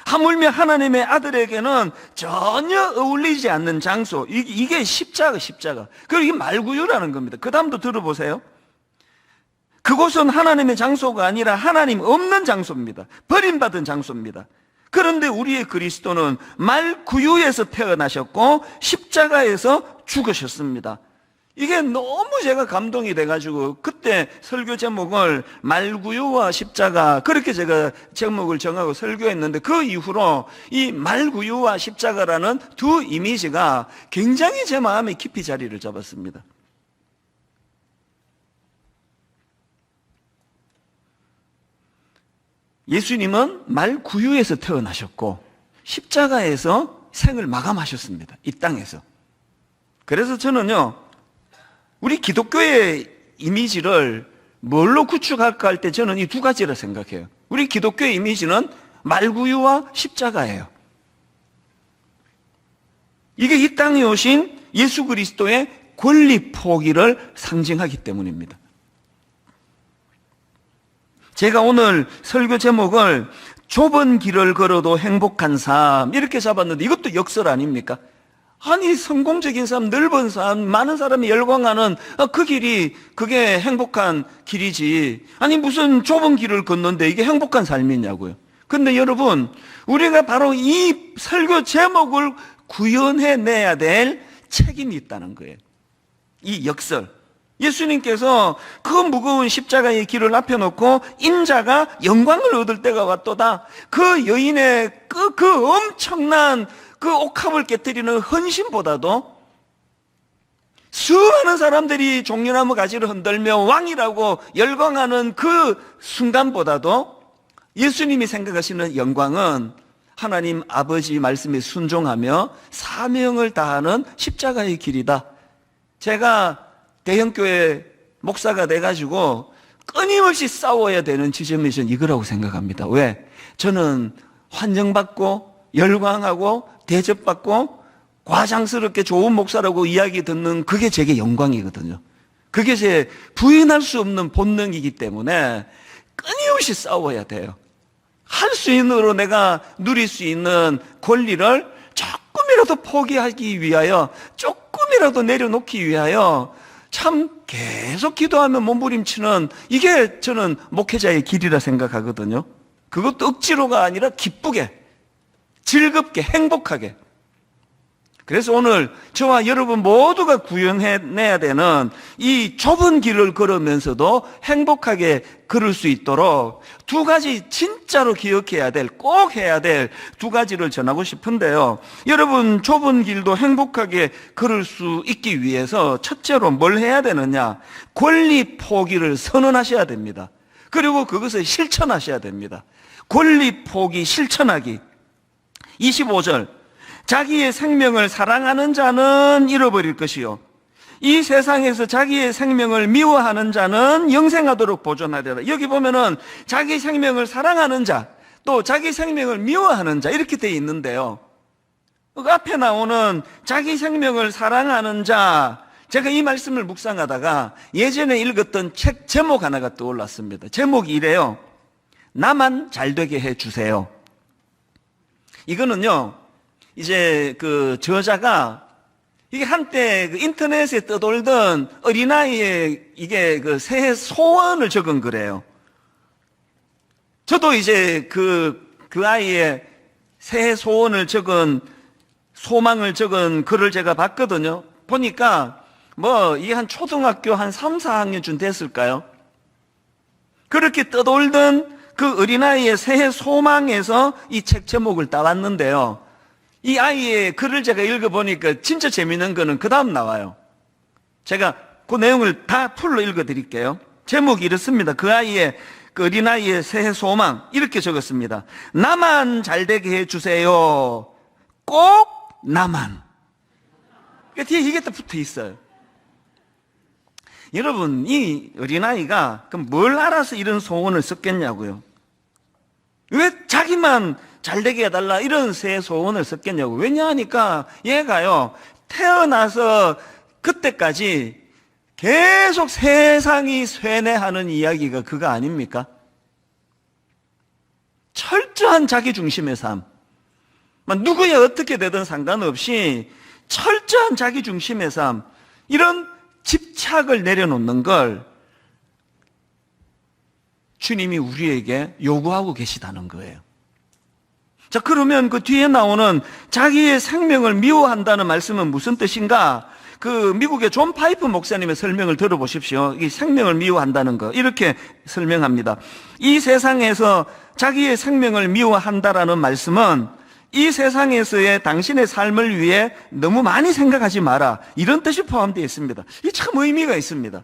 하물며 하나님의 아들에게는 전혀 어울리지 않는 장소. 이게 십자가. 그리고 이게 말구유라는 겁니다. 그 다음도 들어보세요. 그곳은 하나님의 장소가 아니라 하나님 없는 장소입니다. 버림받은 장소입니다. 그런데 우리의 그리스도는 말구유에서 태어나셨고 십자가에서 죽으셨습니다. 이게 너무 제가 감동이 돼가지고 그때 설교 제목을 말구유와 십자가, 그렇게 제가 제목을 정하고 설교했는데, 그 이후로 이 말구유와 십자가라는 두 이미지가 굉장히 제 마음에 깊이 자리를 잡았습니다. 예수님은 말구유에서 태어나셨고 십자가에서 생을 마감하셨습니다. 이 땅에서. 그래서 저는요, 우리 기독교의 이미지를 뭘로 구축할까 할 때 저는 이 두 가지라 생각해요. 우리 기독교의 이미지는 말구유와 십자가예요. 이게 이 땅에 오신 예수 그리스도의 권리 포기를 상징하기 때문입니다. 제가 오늘 설교 제목을 좁은 길을 걸어도 행복한 삶 이렇게 잡았는데, 이것도 역설 아닙니까? 아니, 성공적인 삶, 넓은 삶, 많은 사람이 열광하는 그 길이 그게 행복한 길이지, 아니 무슨 좁은 길을 걷는데 이게 행복한 삶이냐고요. 근데 여러분, 우리가 바로 이 설교 제목을 구현해내야 될 책임이 있다는 거예요. 이 역설. 예수님께서 그 무거운 십자가의 길을 앞에 놓고 인자가 영광을 얻을 때가 왔도다. 그 여인의 그 엄청난 그 옥합을 깨뜨리는 헌신보다도, 수많은 사람들이 종려나무 가지를 흔들며 왕이라고 열광하는 그 순간보다도 예수님이 생각하시는 영광은 하나님 아버지 말씀에 순종하며 사명을 다하는 십자가의 길이다. 제가 대형교회 목사가 돼가지고 끊임없이 싸워야 되는 지점이 저는 이거라고 생각합니다. 왜? 저는 환영받고 열광하고 대접받고 과장스럽게 좋은 목사라고 이야기 듣는 그게 제게 영광이거든요. 그게 제 부인할 수 없는 본능이기 때문에 끊임없이 싸워야 돼요. 할 수 있는 으로 내가 누릴 수 있는 권리를 조금이라도 포기하기 위하여, 조금이라도 내려놓기 위하여 참 계속 기도하며 몸부림치는, 이게 저는 목회자의 길이라 생각하거든요. 그것도 억지로가 아니라 기쁘게, 즐겁게, 행복하게. 그래서 오늘 저와 여러분 모두가 구현해내야 되는 이 좁은 길을 걸으면서도 행복하게 걸을 수 있도록 두 가지 진짜로 기억해야 될, 꼭 해야 될 두 가지를 전하고 싶은데요. 여러분, 좁은 길도 행복하게 걸을 수 있기 위해서 첫째로 뭘 해야 되느냐? 권리 포기를 선언하셔야 됩니다. 그리고 그것을 실천하셔야 됩니다. 권리 포기 실천하기. 25절. 자기의 생명을 사랑하는 자는 잃어버릴 것이요, 이 세상에서 자기의 생명을 미워하는 자는 영생하도록 보존하리라. 여기 보면은 자기 생명을 사랑하는 자, 또 자기 생명을 미워하는 자, 이렇게 돼 있는데요. 그 앞에 나오는 자기 생명을 사랑하는 자, 제가 이 말씀을 묵상하다가 예전에 읽었던 책 제목 하나가 떠올랐습니다. 제목이 이래요. 나만 잘되게 해주세요. 이거는요, 이제 그 저자가 이게 한때 그 인터넷에 떠돌던 어린아이의 이게 그 새해 소원을 적은 거래요. 저도 이제 그 아이의 새해 소원을 적은, 소망을 적은 글을 제가 봤거든요. 보니까 뭐 이게 한 초등학교 한 3, 4학년쯤 됐을까요? 그렇게 떠돌던 그 어린아이의 새해 소망에서 이 책 제목을 따왔는데요. 이 아이의 글을 제가 읽어보니까 진짜 재밌는 거는 그 다음 나와요. 제가 그 내용을 다 풀로 읽어드릴게요. 제목이 이렇습니다. 그 어린아이의 새해 소망, 이렇게 적었습니다. 나만 잘되게 해주세요. 꼭 나만. 뒤에 이게 또 붙어 있어요. 여러분, 이 어린아이가 그럼 뭘 알아서 이런 소원을 썼겠냐고요? 왜 자기만 잘되게 해달라 이런 새 소원을 썼겠냐고. 왜냐하니까 얘가요, 태어나서 그때까지 계속 세상이 쇠뇌하는 이야기가 그거 아닙니까? 철저한 자기중심의 삶, 누구야 어떻게 되든 상관없이 철저한 자기중심의 삶, 이런 집착을 내려놓는 걸 주님이 우리에게 요구하고 계시다는 거예요. 자, 그러면 그 뒤에 나오는 자기의 생명을 미워한다는 말씀은 무슨 뜻인가? 그 미국의 존 파이프 목사님의 설명을 들어보십시오. 이 생명을 미워한다는 거, 이렇게 설명합니다. 이 세상에서 자기의 생명을 미워한다라는 말씀은 이 세상에서의 당신의 삶을 위해 너무 많이 생각하지 마라, 이런 뜻이 포함되어 있습니다. 이게 참 의미가 있습니다.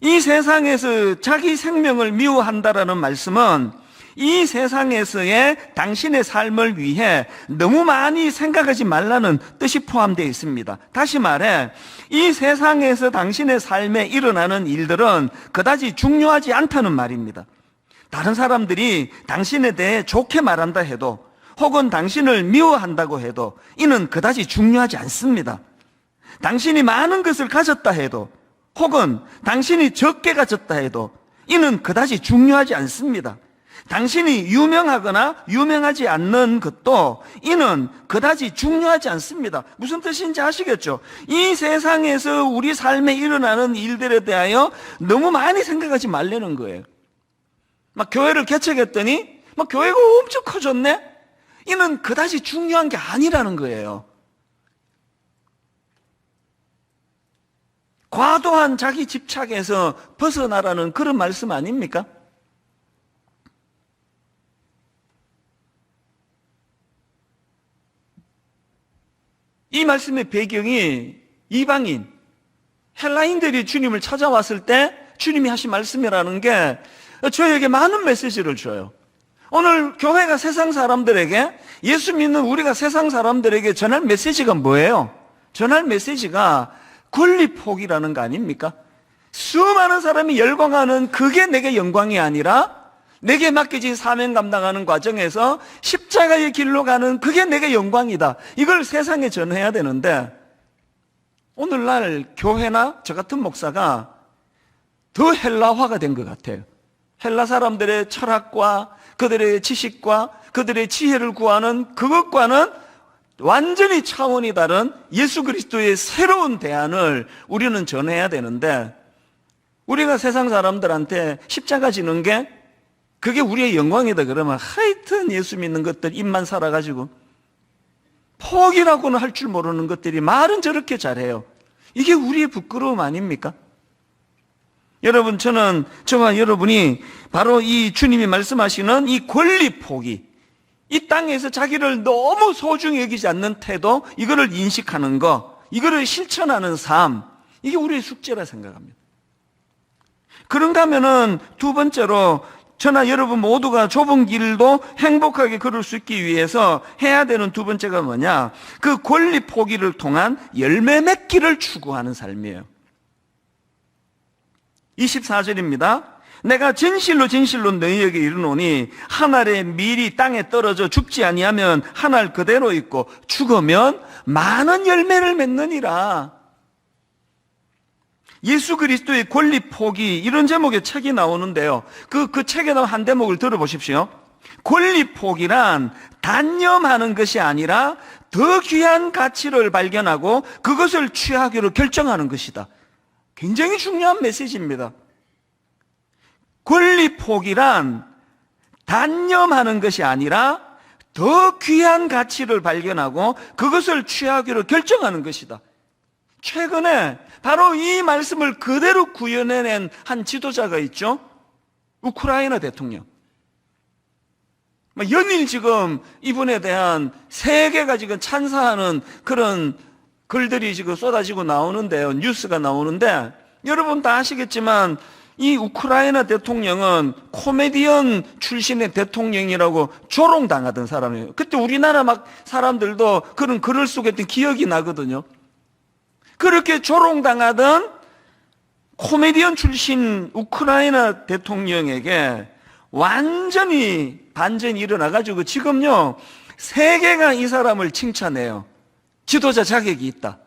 이 세상에서 자기 생명을 미워한다라는 말씀은 이 세상에서의 당신의 삶을 위해 너무 많이 생각하지 말라는 뜻이 포함되어 있습니다. 다시 말해, 이 세상에서 당신의 삶에 일어나는 일들은 그다지 중요하지 않다는 말입니다. 다른 사람들이 당신에 대해 좋게 말한다 해도, 혹은 당신을 미워한다고 해도 이는 그다지 중요하지 않습니다. 당신이 많은 것을 가졌다 해도, 혹은 당신이 적게 가졌다 해도 이는 그다지 중요하지 않습니다. 당신이 유명하거나 유명하지 않는 것도 이는 그다지 중요하지 않습니다. 무슨 뜻인지 아시겠죠? 이 세상에서 우리 삶에 일어나는 일들에 대하여 너무 많이 생각하지 말라는 거예요. 막 교회를 개척했더니 막 교회가 엄청 커졌네? 이는 그다지 중요한 게 아니라는 거예요. 과도한 자기 집착에서 벗어나라는 그런 말씀 아닙니까? 이 말씀의 배경이 이방인, 헬라인들이 주님을 찾아왔을 때 주님이 하신 말씀이라는 게 저에게 많은 메시지를 줘요. 오늘 교회가 세상 사람들에게, 예수 믿는 우리가 세상 사람들에게 전할 메시지가 뭐예요? 전할 메시지가 권리 포기라는 거 아닙니까? 수많은 사람이 열광하는 그게 내게 영광이 아니라 내게 맡겨진 사명 감당하는 과정에서 십자가의 길로 가는 그게 내게 영광이다. 이걸 세상에 전해야 되는데 오늘날 교회나 저 같은 목사가 더 헬라화가 된 것 같아요. 헬라 사람들의 철학과 그들의 지식과 그들의 지혜를 구하는 그것과는 완전히 차원이 다른 예수 그리스도의 새로운 대안을 우리는 전해야 되는데, 우리가 세상 사람들한테 십자가 지는 게 그게 우리의 영광이다 그러면 하여튼 예수 믿는 것들 입만 살아가지고 포기라고는 할 줄 모르는 것들이 말은 저렇게 잘해요. 이게 우리의 부끄러움 아닙니까? 여러분, 저와 여러분이 바로 이 주님이 말씀하시는 이 권리 포기, 이 땅에서 자기를 너무 소중히 여기지 않는 태도, 이거를 인식하는 거, 이거를 실천하는 삶, 이게 우리의 숙제라 생각합니다. 그런가 하면은 두 번째로 저나 여러분 모두가 좁은 길도 행복하게 걸을 수 있기 위해서 해야 되는 두 번째가 뭐냐? 그 권리 포기를 통한 열매 맺기를 추구하는 삶이에요. 24절입니다. 내가 진실로 진실로 너희에게 이르노니 한 알의 밀이 땅에 떨어져 죽지 아니하면 한 알 그대로 있고 죽으면 많은 열매를 맺느니라. 예수 그리스도의 권리 포기, 이런 제목의 책이 나오는데요. 그 책에 나온 한 대목을 들어보십시오. 권리 포기란 단념하는 것이 아니라 더 귀한 가치를 발견하고 그것을 취하기로 결정하는 것이다. 굉장히 중요한 메시지입니다. 권리 포기란 단념하는 것이 아니라 더 귀한 가치를 발견하고 그것을 취하기로 결정하는 것이다. 최근에 바로 이 말씀을 그대로 구현해낸 한 지도자가 있죠. 우크라이나 대통령. 연일 지금 이분에 대한 세계가 지금 찬사하는 그런 글들이 지금 쏟아지고 나오는데요. 뉴스가 나오는데, 여러분 다 아시겠지만 이 우크라이나 대통령은 코미디언 출신의 대통령이라고 조롱당하던 사람이에요. 그때 우리나라 막 사람들도 그런 글을 쓰고 했던 기억이 나거든요. 그렇게 조롱당하던 코미디언 출신 우크라이나 대통령에게 완전히 반전이 일어나가지고 지금요, 세계가 이 사람을 칭찬해요. 지도자 자격이 있다.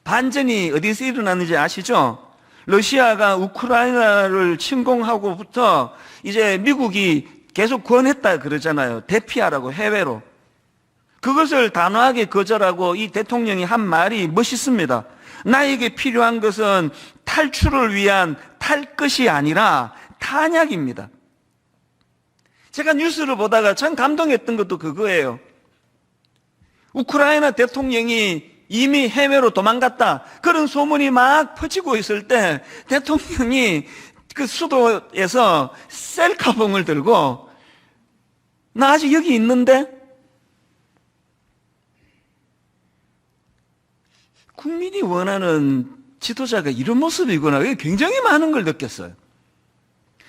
반전이 어디서 일어났는지 아시죠? 러시아가 우크라이나를 침공하고부터 이제 미국이 계속 권했다 그러잖아요. 대피하라고, 해외로. 그것을 단호하게 거절하고 이 대통령이 한 말이 멋있습니다. 나에게 필요한 것은 탈출을 위한 탈 것이 아니라 탄약입니다. 제가 뉴스를 보다가 참 감동했던 것도 그거예요. 우크라이나 대통령이 이미 해외로 도망갔다, 그런 소문이 막 퍼지고 있을 때 대통령이 그 수도에서 셀카봉을 들고 나 아직 여기 있는데, 국민이 원하는 지도자가 이런 모습이구나, 굉장히 많은 걸 느꼈어요.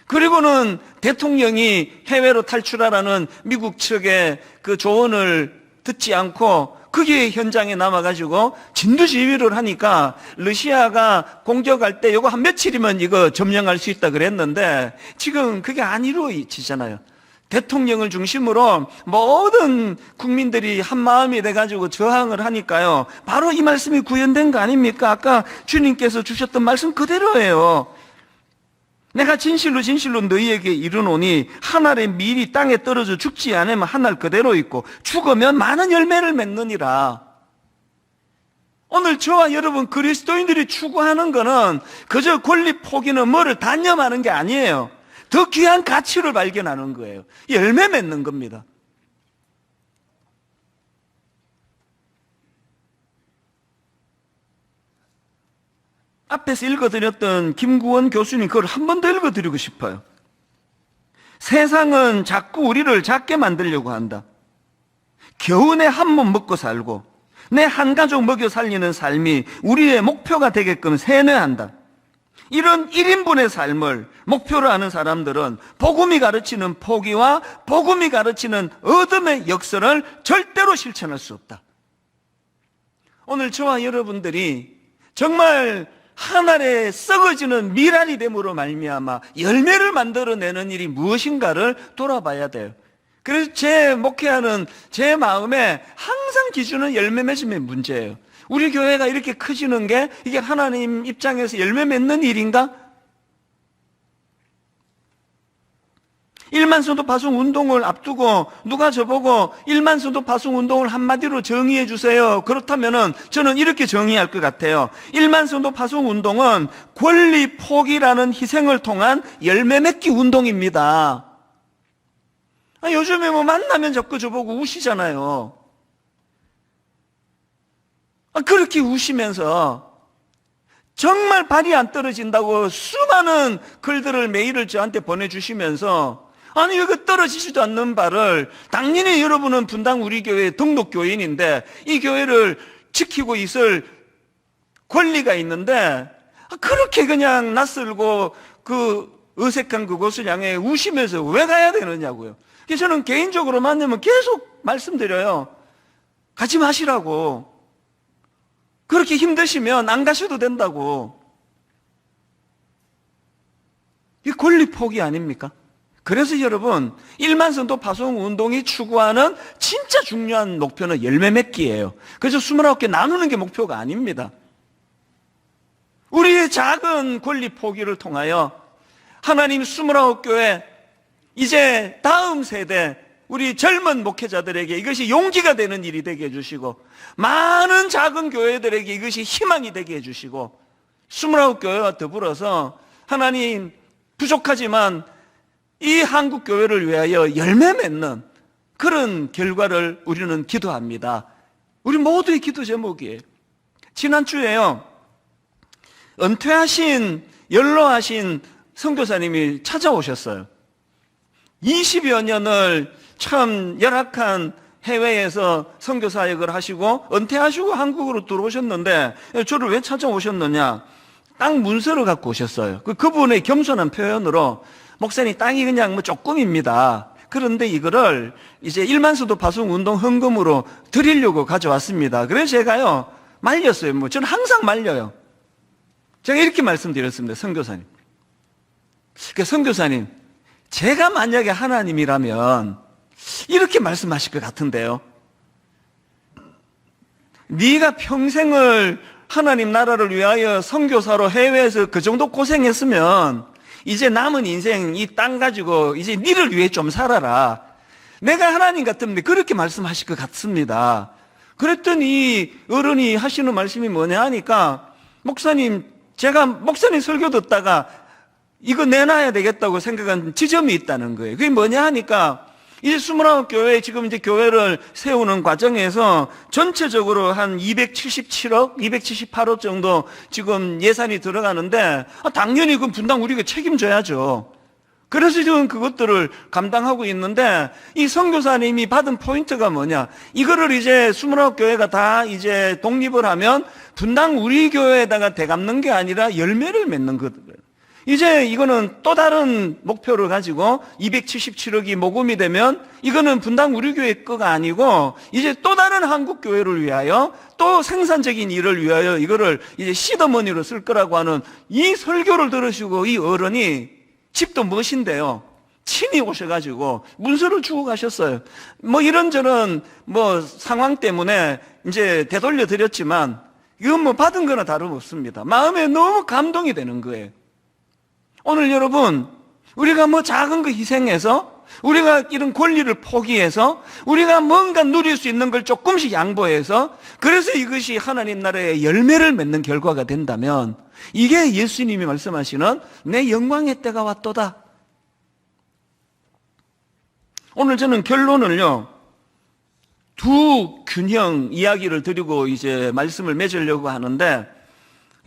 그리고는 대통령이 해외로 탈출하라는 미국 측의 그 조언을 듣지 않고 그게 현장에 남아가지고 진두지휘를 하니까 러시아가 공격할 때 이거 한 며칠이면 이거 점령할 수 있다 그랬는데 지금 그게 안 이루어지잖아요. 대통령을 중심으로 모든 국민들이 한 마음이 돼가지고 저항을 하니까요. 바로 이 말씀이 구현된 거 아닙니까? 아까 주님께서 주셨던 말씀 그대로예요. 내가 진실로 진실로 너희에게 이르노니 한 알의 밀이 땅에 떨어져 죽지 않으면 한 알 그대로 있고 죽으면 많은 열매를 맺느니라. 오늘 저와 여러분 그리스도인들이 추구하는 거는 그저 권리 포기는 뭐를 단념하는 게 아니에요. 더 귀한 가치를 발견하는 거예요. 열매 맺는 겁니다. 앞에서 읽어드렸던 김구원 교수님 그걸 한 번 더 읽어드리고 싶어요. 세상은 자꾸 우리를 작게 만들려고 한다. 겨우 내 한 몸 먹고 살고 내 한 가족 먹여 살리는 삶이 우리의 목표가 되게끔 세뇌한다. 이런 1인분의 삶을 목표로 하는 사람들은 복음이 가르치는 포기와 복음이 가르치는 얻음의 역설을 절대로 실천할 수 없다. 오늘 저와 여러분들이 정말 한 알에 썩어지는 미랄이 됨으로 말미암아 열매를 만들어내는 일이 무엇인가를 돌아봐야 돼요. 그래서 제 목회하는 제 마음에 항상 기준은 열매 맺음의 문제예요. 우리 교회가 이렇게 커지는 게 이게 하나님 입장에서 열매 맺는 일인가? 1만 성도 파송 운동을 앞두고 누가 저보고 1만 성도 파송 운동을 한마디로 정의해 주세요. 그렇다면은 저는 이렇게 정의할 것 같아요. 1만 성도 파송 운동은 권리 포기라는 희생을 통한 열매 맺기 운동입니다. 요즘에 뭐 만나면 자꾸 저보고 우시잖아요. 그렇게 우시면서 정말 발이 안 떨어진다고 수많은 글들을 메일을 저한테 보내주시면서 아니 이거 떨어지지도 않는 발을 당연히 여러분은 분당 우리 교회 등록 교인인데 이 교회를 지키고 있을 권리가 있는데 그렇게 그냥 낯설고 그 어색한 그곳을 향해 우시면서 왜 가야 되느냐고요. 그래서 저는 개인적으로 만나면 계속 말씀드려요. 가지 마시라고. 그렇게 힘드시면 안 가셔도 된다고. 이 권리 포기 아닙니까? 그래서 여러분 1만 성도 파송 운동이 추구하는 진짜 중요한 목표는 열매 맺기예요. 그래서 29개 나누는 게 목표가 아닙니다. 우리의 작은 권리 포기를 통하여 하나님 29교회 이제 다음 세대 우리 젊은 목회자들에게 이것이 용기가 되는 일이 되게 해주시고 많은 작은 교회들에게 이것이 희망이 되게 해주시고 29교회와 더불어서 하나님 부족하지만 이 한국 교회를 위하여 열매 맺는 그런 결과를 우리는 기도합니다. 우리 모두의 기도 제목이에요. 지난주에요, 은퇴하신 연로하신 선교사님이 찾아오셨어요. 20여 년을 참 열악한 해외에서 선교 사역을 하시고 은퇴하시고 한국으로 들어오셨는데 저를 왜 찾아오셨느냐? 땅 문서를 갖고 오셨어요. 그분의 겸손한 표현으로 목사님 땅이 그냥 뭐 조금입니다. 그런데 이거를 이제 1만 성도 파송 운동 헌금으로 드리려고 가져왔습니다. 그래서 제가요 말렸어요. 뭐 저는 항상 말려요. 제가 이렇게 말씀드렸습니다. 선교사님. 선교사님, 제가 만약에 하나님이라면 이렇게 말씀하실 것 같은데요. 네가 평생을 하나님 나라를 위하여 선교사로 해외에서 그 정도 고생했으면 이제 남은 인생 이 땅 가지고 이제 니를 위해 좀 살아라. 내가 하나님 같으면 그렇게 말씀하실 것 같습니다. 그랬더니 어른이 하시는 말씀이 뭐냐 하니까 목사님, 제가 목사님 설교 듣다가 이거 내놔야 되겠다고 생각한 지점이 있다는 거예요. 그게 뭐냐 하니까 이제 29교회 지금 이제 교회를 세우는 과정에서 전체적으로 한 277억, 278억 정도 지금 예산이 들어가는데 당연히 그 분당 우리가 책임져야죠. 그래서 지금 그것들을 감당하고 있는데 이 선교사님이 받은 포인트가 뭐냐? 이거를 이제 29교회가 다 이제 독립을 하면 분당 우리 교회에다가 대갚는 게 아니라 열매를 맺는 거거든요. 이제 이거는 또 다른 목표를 가지고 277억이 모금이 되면 이거는 분당 우리 교회 거가 아니고 이제 또 다른 한국 교회를 위하여 또 생산적인 일을 위하여 이거를 이제 시드머니로 쓸 거라고 하는 이 설교를 들으시고 이 어른이 집도 멋인데요. 친히 오셔가지고 문서를 주고 가셨어요. 뭐 이런저런 뭐 상황 때문에 이제 되돌려 드렸지만 이건 뭐 받은 거나 다름없습니다. 마음에 너무 감동이 되는 거예요. 오늘 여러분, 우리가 뭐 작은 거 희생해서, 우리가 이런 권리를 포기해서, 우리가 뭔가 누릴 수 있는 걸 조금씩 양보해서, 그래서 이것이 하나님 나라의 열매를 맺는 결과가 된다면, 이게 예수님이 말씀하시는 내 영광의 때가 왔도다. 오늘 저는 결론을요, 두 균형 이야기를 드리고 이제 말씀을 맺으려고 하는데,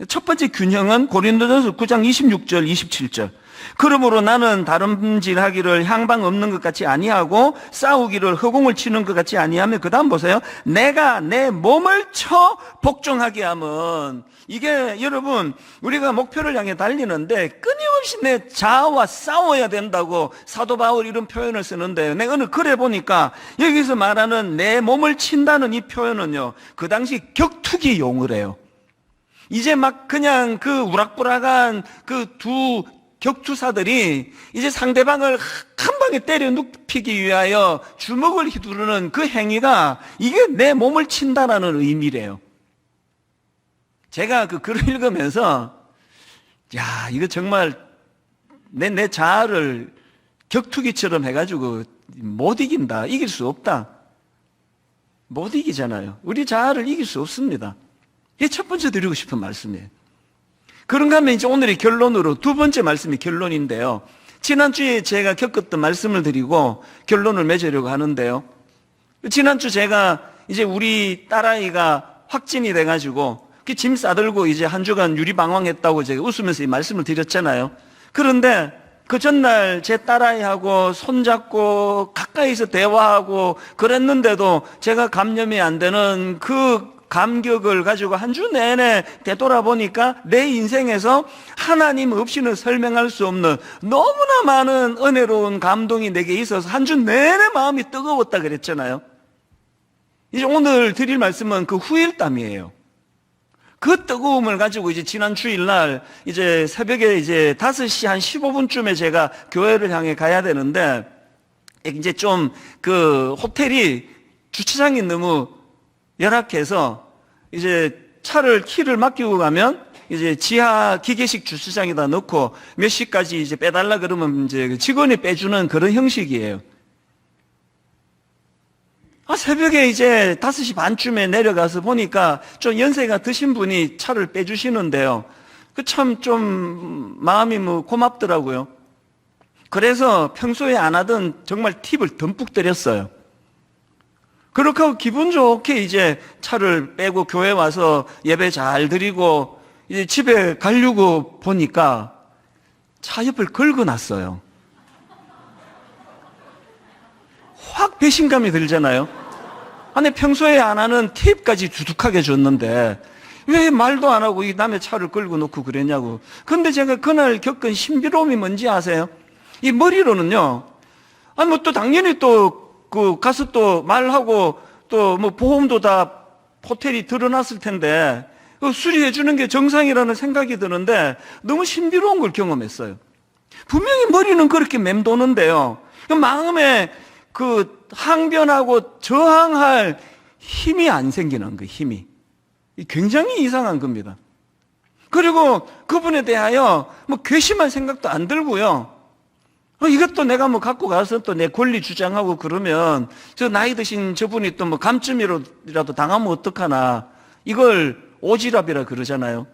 첫 번째 균형은 고린도전서 9장 26절 27절. 그러므로 나는 다름질하기를 향방 없는 것 같이 아니하고 싸우기를 허공을 치는 것 같이 아니하며 그 다음 보세요. 내가 내 몸을 쳐 복종하게 하면 이게 여러분 우리가 목표를 향해 달리는데 끊임없이 내 자아와 싸워야 된다고 사도 바울 이런 표현을 쓰는데 내가 오늘 글에 보니까 여기서 말하는 내 몸을 친다는 이 표현은요 그 당시 격투기 용어래요. 이제 막 그냥 그 우락부락한 그 두 격투사들이 이제 상대방을 한 방에 때려 눕히기 위하여 주먹을 휘두르는 그 행위가 이게 내 몸을 친다라는 의미래요. 제가 그 글을 읽으면서 야, 이거 정말 내 자아를 격투기처럼 해가지고 못 이긴다. 이길 수 없다. 못 이기잖아요. 우리 자아를 이길 수 없습니다. 이게 첫 번째 드리고 싶은 말씀이에요. 그런가 하면 이제 오늘의 결론으로 두 번째 말씀이 결론인데요. 지난주에 제가 겪었던 말씀을 드리고 결론을 맺으려고 하는데요. 지난주 제가 이제 우리 딸아이가 확진이 돼가지고 짐 싸들고 이제 한 주간 유리방황했다고 제가 웃으면서 이 말씀을 드렸잖아요. 그런데 그 전날 제 딸아이하고 손잡고 가까이서 대화하고 그랬는데도 제가 감염이 안 되는 그 감격을 가지고 한 주 내내 되돌아보니까 내 인생에서 하나님 없이는 설명할 수 없는 너무나 많은 은혜로운 감동이 내게 있어서 한 주 내내 마음이 뜨거웠다 그랬잖아요. 이제 오늘 드릴 말씀은 그 후일담이에요. 그 뜨거움을 가지고 이제 지난 주일날 이제 새벽에 이제 5시 한 15분쯤에 제가 교회를 향해 가야 되는데 이제 좀 그 호텔이 주차장이 너무 열악해서 이제 차를 키를 맡기고 가면 이제 지하 기계식 주차장에다 넣고 몇 시까지 이제 빼달라 그러면 이제 직원이 빼주는 그런 형식이에요. 새벽에 이제 5시 반쯤에 내려가서 보니까 좀 연세가 드신 분이 차를 빼주시는데요. 그 참 좀 마음이 뭐 고맙더라고요. 그래서 평소에 안 하던 정말 팁을 듬뿍 드렸어요. 그렇게 하고 기분 좋게 이제 차를 빼고 교회 와서 예배 잘 드리고 이제 집에 가려고 보니까 차 옆을 긁어놨어요. 확 배신감이 들잖아요. 아니 평소에 안 하는 팁까지 두둑하게 줬는데 왜 말도 안 하고 이 남의 차를 끌고 놓고 그랬냐고. 근데 제가 그날 겪은 신비로움이 뭔지 아세요? 이 머리로는요, 아니 뭐 또 당연히 또 그 가서 또 말하고 또 뭐 보험도 다 호텔이 드러났을 텐데 수리해 주는 게 정상이라는 생각이 드는데 너무 신비로운 걸 경험했어요. 분명히 머리는 그렇게 맴도는데요, 마음에 그 항변하고 저항할 힘이 안 생기는 거예요. 힘이 굉장히 이상한 겁니다. 그리고 그분에 대하여 뭐 괘씸한 생각도 안 들고요. 이것도 내가 뭐 갖고 가서 또 내 권리 주장하고 그러면 저 나이 드신 저분이 또 뭐 감점이라도 당하면 어떡하나, 이걸 오지랖이라 그러잖아요.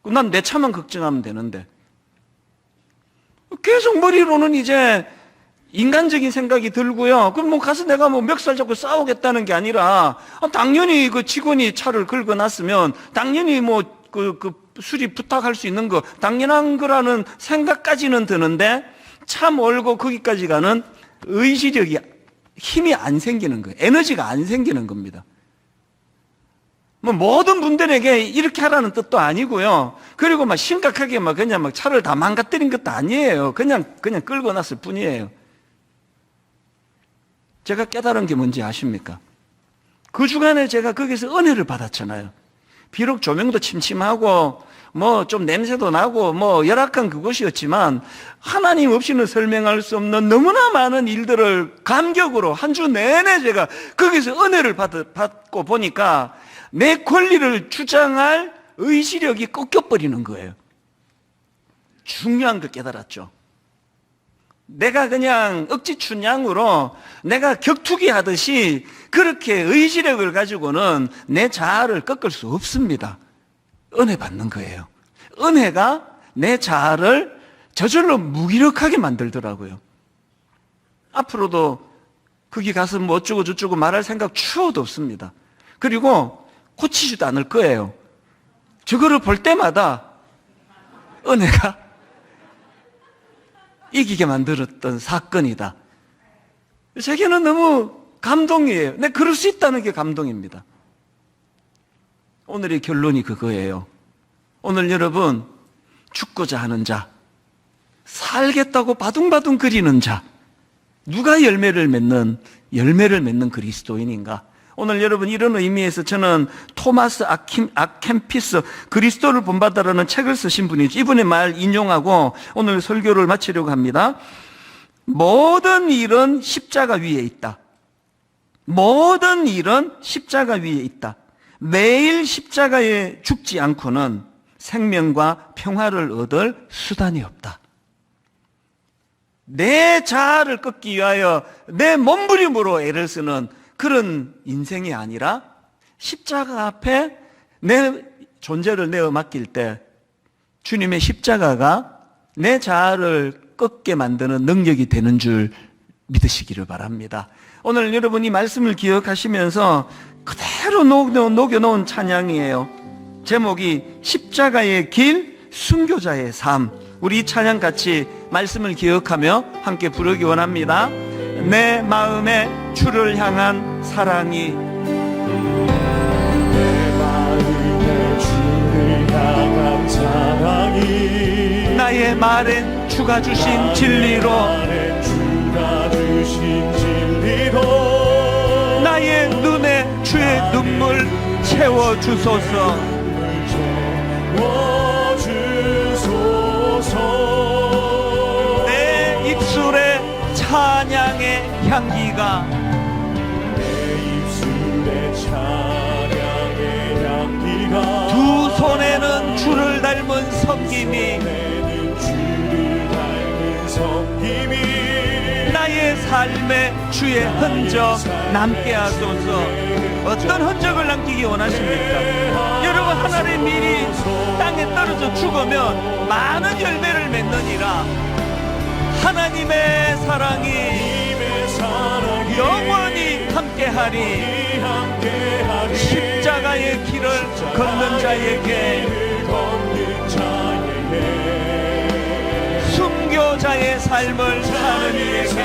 난 내 차만 걱정하면 되는데 계속 머리로는 이제 인간적인 생각이 들고요. 그럼 뭐 가서 내가 뭐 멱살 잡고 싸우겠다는 게 아니라 당연히 그 직원이 차를 긁어놨으면 당연히 뭐 그 수리 부탁할 수 있는 거 당연한 거라는 생각까지는 드는데 차 몰고 거기까지 가는 의지력이, 힘이 안 생기는 거예요. 에너지가 안 생기는 겁니다. 뭐 모든 분들에게 이렇게 하라는 뜻도 아니고요. 그리고 막 심각하게 막 그냥 막 차를 다 망가뜨린 것도 아니에요. 그냥 끌고 났을 뿐이에요. 제가 깨달은 게 뭔지 아십니까? 그 주간에 제가 거기서 은혜를 받았잖아요. 비록 조명도 침침하고 뭐 좀 냄새도 나고 뭐 열악한 그곳이었지만 하나님 없이는 설명할 수 없는 너무나 많은 일들을 감격으로 한 주 내내 제가 거기서 은혜를 받고 보니까 내 권리를 주장할 의지력이 꺾여버리는 거예요. 중요한 걸 깨달았죠. 내가 그냥 억지춘양으로 내가 격투기 하듯이 그렇게 의지력을 가지고는 내 자아를 꺾을 수 없습니다. 은혜 받는 거예요. 은혜가 내 자아를 저절로 무기력하게 만들더라고요. 앞으로도 거기 가서 뭐 어쩌고 저쩌고 말할 생각 추호도 없습니다. 그리고 고치지도 않을 거예요. 저거를 볼 때마다 은혜가 이기게 만들었던 사건이다. 제게는 너무 감동이에요. 내 그럴 수 있다는 게 감동입니다. 오늘의 결론이 그거예요. 오늘 여러분, 죽고자 하는 자, 살겠다고 바둥바둥 거리는 자, 누가 열매를 맺는 그리스도인인가? 오늘 여러분 이런 의미에서 저는 토마스 아켐피스 그리스도를 본받아라는 책을 쓰신 분이죠. 이분의 말 인용하고 오늘 설교를 마치려고 합니다. 모든 일은 십자가 위에 있다. 모든 일은 십자가 위에 있다. 매일 십자가에 죽지 않고는 생명과 평화를 얻을 수단이 없다. 내 자아를 꺾기 위하여 내 몸부림으로 애를 쓰는 그런 인생이 아니라 십자가 앞에 내 존재를 내어 맡길 때 주님의 십자가가 내 자아를 꺾게 만드는 능력이 되는 줄 믿으시기를 바랍니다. 오늘 여러분 이 말씀을 기억하시면서 그대로 녹여놓은 찬양이에요. 제목이 십자가의 길, 순교자의 삶. 우리 이 찬양 같이 말씀을 기억하며 함께 부르기 원합니다. 내 마음에 주를 향한 사랑이 내 마음에 주를 향한 사랑이 나의 말엔 주가 주신 진리로 말에 주가 주신 진리로 나의 눈에 주의 눈물 채워주소서. 주소서 내 입술에 찬양의 향기가 내 입술에 찬양의 향기가 두 손에는 주를 닮은 섬김이 내는 주를 닮은 섬김이 나의 삶에 주의 흔적 남게 하소서. 어떤 흔적을 남기기 원하십니까? 여러분 하나의 밀이 땅에 떨어져 죽으면 많은 열매를 맺느니라. 하나님의 사랑이 영원히 함께하리. 십자가의 길을 걷는 자에게 순교자의 삶을 사는 이에게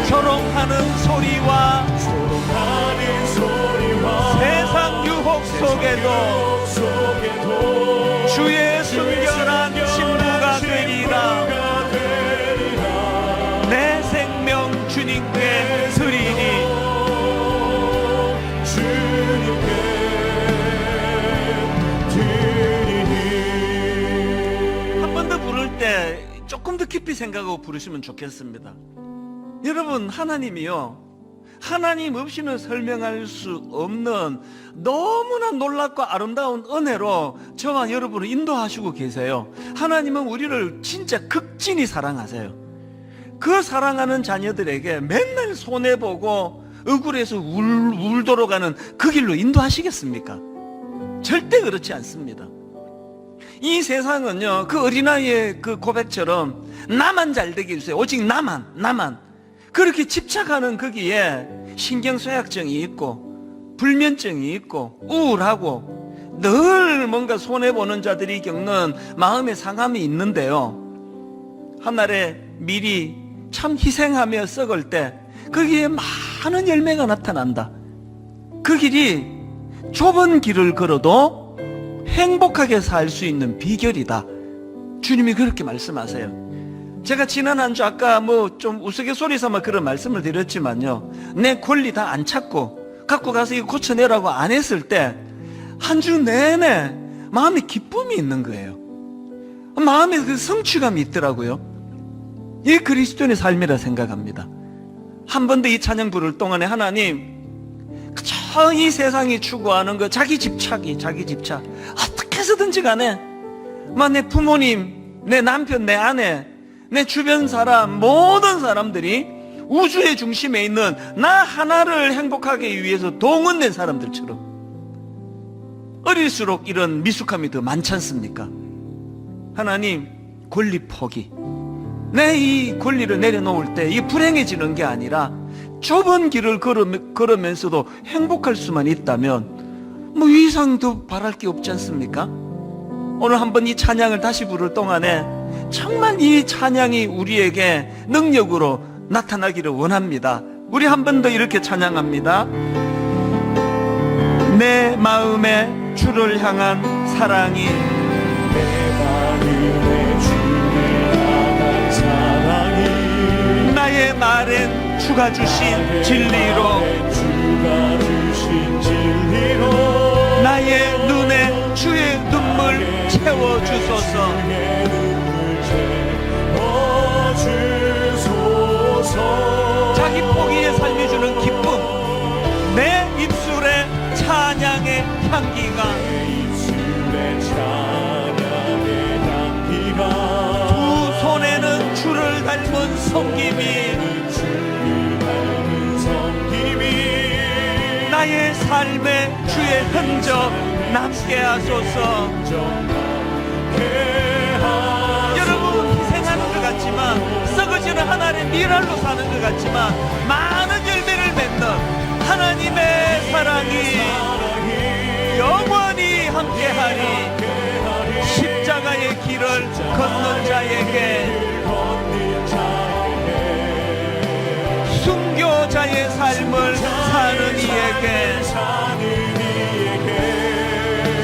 조롱하는 소리와 세상 유혹 속에도 주의 순결한 신부가 되리라. 내 생명 주님께 드리니 한 번 더 부를 때 조금 더 깊이 생각하고 부르시면 좋겠습니다. 여러분 하나님이요, 하나님 없이는 설명할 수 없는 너무나 놀랍고 아름다운 은혜로 저와 여러분을 인도하시고 계세요. 하나님은 우리를 진짜 극진히 사랑하세요. 그 사랑하는 자녀들에게 맨날 손해보고 억울해서 울도록 하는 그 길로 인도하시겠습니까? 절대 그렇지 않습니다. 이 세상은요, 그 어린아이의 그 고백처럼 나만 잘 되게 해주세요. 오직 나만 그렇게 집착하는 거기에 신경쇠약증이 있고 불면증이 있고 우울하고 늘 뭔가 손해보는 자들이 겪는 마음의 상함이 있는데요, 한날에 밀이 참 희생하며 썩을 때 거기에 많은 열매가 나타난다. 그 길이 좁은 길을 걸어도 행복하게 살 수 있는 비결이다. 주님이 그렇게 말씀하세요. 제가 지난 한 주 아까 뭐 좀 우스갯소리 삼아 그런 말씀을 드렸지만요, 내 권리 다 안 찾고 갖고 가서 이거 고쳐내라고 안 했을 때 한 주 내내 마음에 기쁨이 있는 거예요. 마음에 그 성취감이 있더라고요. 이게 그리스도인의 삶이라 생각합니다. 한 번 더 이 찬양 부를 동안에 하나님, 그저 이 세상이 추구하는 거 자기 집착 어떻게 해서든지 간에 내 부모님, 내 남편, 내 아내, 내 주변 사람, 모든 사람들이 우주의 중심에 있는 나 하나를 행복하게 위해서 동원된 사람들처럼 어릴수록 이런 미숙함이 더 많지 않습니까? 하나님, 권리 포기. 내 이 권리를 내려놓을 때 이게 불행해지는 게 아니라 좁은 길을 걸으면서도 행복할 수만 있다면 뭐 이상 더 바랄 게 없지 않습니까? 오늘 한번 이 찬양을 다시 부를 동안에 정말 이 찬양이 우리에게 능력으로 나타나기를 원합니다. 우리 한 번 더 이렇게 찬양합니다. 내 마음에 주를 향한 사랑이 내 마음에 주를 향한 사랑 아랜 주가 주신 진리로 주가 주신 진리로 나의 눈에 주의 눈물 채워주소서. 주의 눈물 채워주소서. 자기 포기의 삶이 주는 기쁨, 내 입술에 찬양의 향기가, 입술에 찬양의 향기가, 두 손에는 주를 닮은 섬김이, 주를 닮은 섬김이 나의 삶에 주의 흔적 남게 하소서. 여러분 희생하는 것 같지만, 썩어지는 하나님의 미랄로 사는 것 같지만, 많은 열매를 맺는 하나님의 사랑이 영원히 함께하리. 십자가의 길을 걷는 자에게, 순교자의 삶을 사는 이에게,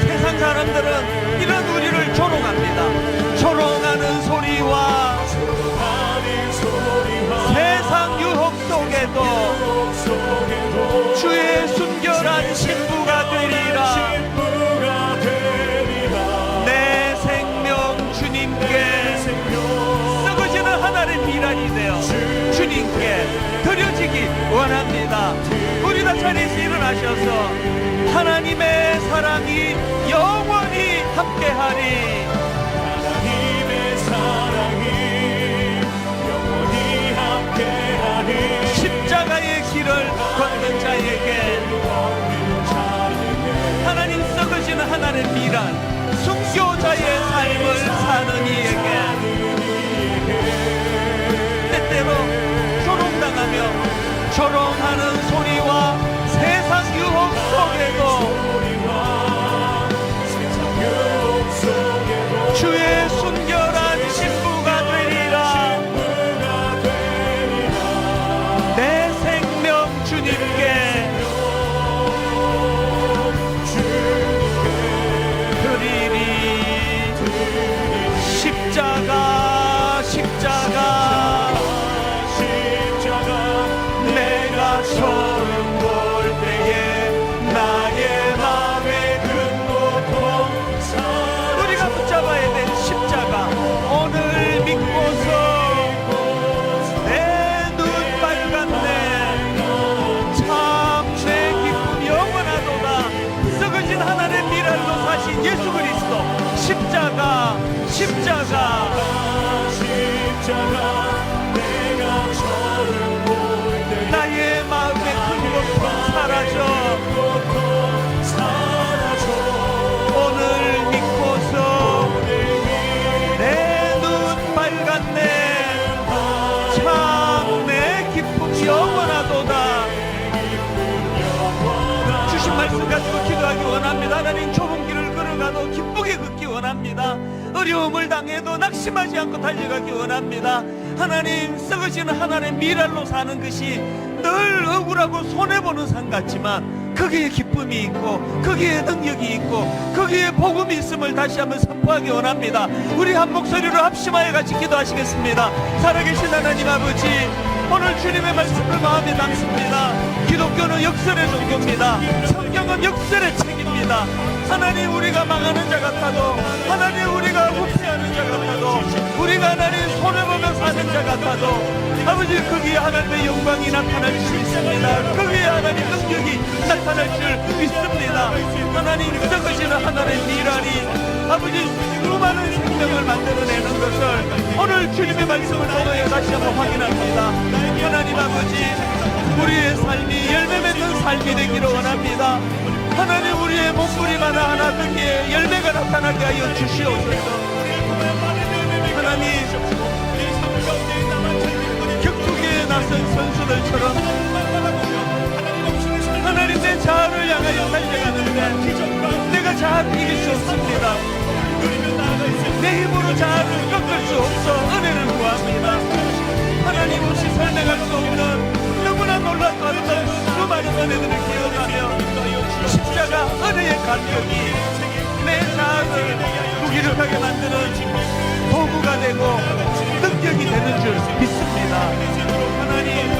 세상 사람들은 이런 우리를 조롱합니다. 조롱하는 소리와 세상 유혹 속에도 주의 순결한 신부가 되리라. 내 생명 주님께 썩어지는 하나의 미랄이 되어 주님께 드려지기 원합니다. 우리 다 자리에서 일어나셔서 하나님의 사랑이 영원히 함께하리. 하나님의 사랑이 영원히 함께하리. 십자가의 길을 걷는 자에게, 하나님 썩어지는 하나의 미랄, 순교자의 삶을 사는 이에게, 때때로 조롱당하며 조롱하는 소리와 세상 유혹 속에도 주의 순결한 신부가 되리라. 내 생명 주님께 드리리. 십자가 십자가 내가 처음 볼 때에 나의 맘에 큰 고통, 우리가 붙잡아야 될 십자가, 오늘 믿고서 내 눈 빨갛네. 참 내 기쁨 영원하도다. 썩어진 하나님의 미랄로 사신 예수 그리스도 십자가 십자가 내가 처음 볼 때 나의 마음의 큰 고통 사라져. 오늘 믿고서 내 눈 빨갛네. 참 내 기쁨 영원하도다. 주신 말씀 가지고 기도하기 원합니다. 하나님 좁은 길을 걸어가도 기쁘게 걷기 원합니다. 어려움을 당해도 낙심하지 않고 달려가기 원합니다. 하나님 썩어지는 하나님의 미랄로 사는 것이 늘 억울하고 손해보는 삶 같지만 거기에 기쁨이 있고 거기에 능력이 있고 거기에 복음이 있음을 다시 한번 선포하기 원합니다. 우리 한 목소리로 합심하여 같이 기도하시겠습니다. 살아계신 하나님 아버지, 오늘 주님의 말씀을 마음에 담습니다. 기독교는 역설의 종교입니다. 성경은 역설의 책입니다. 하나님 우리가 망하는 자 같아도, 하나님 우리가 후퇴하는 자 같아도, 우리가 하나님 손해보며 사는 자 같아도 아버지 거기에 하나님의 영광이 나타날 수 있습니다. 거기에 하나님 능력이 나타날 수 있습니다. 하나님 썩으시는 하나님의 미랄이 아버지 수많은 생명을 만들어내는 것을 오늘 주님의 말씀을 통하여 다시 한번 확인합니다. 하나님 아버지, 우리의 삶이 열매 맺는 삶이 되기를 원합니다. 하나님 우리의 몸부림 하나하나 거기에 열매가 나타나게 하여 주시옵소서. 하나님 격투기에 나선 선수들처럼 하나님 내 자아를 향하여 달려가는데 내가 자아를 이길 수 없습니다. 내 힘으로 자아를 꺾을 수 없어 은혜를 구합니다. 하나님 없이 설명할 수 없는 너무나 놀랍고 아름다운 수많은 은혜들을 기억하며 십자가 은혜의 간격이 내 자아를 무기력하게 만드는 도구가 되고 능력이 되는 줄 믿습니다. 하나님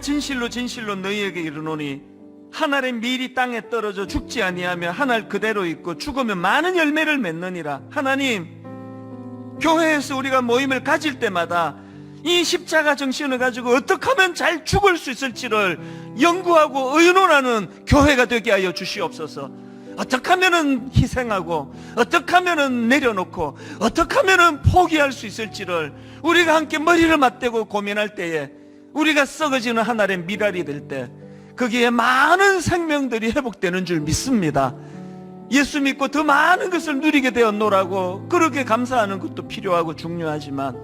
진실로 진실로 너희에게 이르노니 한 알의 밀이 땅에 떨어져 죽지 아니하며 한 알 그대로 있고 죽으면 많은 열매를 맺느니라. 하나님, 교회에서 우리가 모임을 가질 때마다 이 십자가 정신을 가지고 어떻게 하면 잘 죽을 수 있을지를 연구하고 의논하는 교회가 되게 하여 주시옵소서. 어떻게 하면은 희생하고 어떻게 하면은 내려놓고 어떻게 하면은 포기할 수 있을지를 우리가 함께 머리를 맞대고 고민할 때에 우리가 썩어지는 하나의 미랄이 될 때 거기에 많은 생명들이 회복되는 줄 믿습니다. 예수 믿고 더 많은 것을 누리게 되었노라고 그렇게 감사하는 것도 필요하고 중요하지만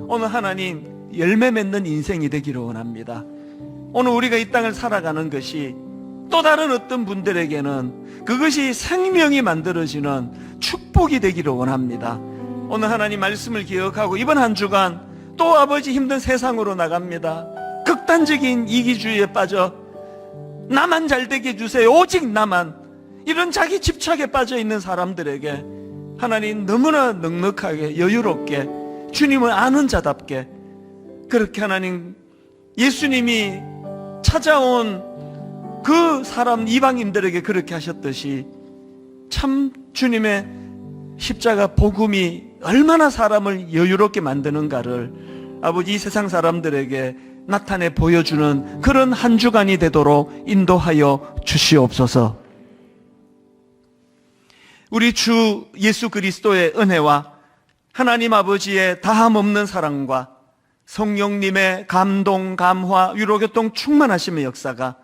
오늘 하나님 열매 맺는 인생이 되기를 원합니다. 오늘 우리가 이 땅을 살아가는 것이 또 다른 어떤 분들에게는 그것이 생명이 만들어지는 축복이 되기를 원합니다. 오늘 하나님 말씀을 기억하고 이번 한 주간 또 아버지 힘든 세상으로 나갑니다. 극단적인 이기주의에 빠져 나만 잘되게 해주세요, 오직 나만, 이런 자기 집착에 빠져 있는 사람들에게 하나님 너무나 넉넉하게 여유롭게 주님을 아는 자답게 그렇게 하나님 예수님이 찾아온 그 사람 이방인들에게 그렇게 하셨듯이 참 주님의 십자가 복음이 얼마나 사람을 여유롭게 만드는가를 아버지 이 세상 사람들에게 나타내 보여주는 그런 한 주간이 되도록 인도하여 주시옵소서. 우리 주 예수 그리스도의 은혜와 하나님 아버지의 다함없는 사랑과 성령님의 감동, 감화, 위로교통 충만하심의 역사가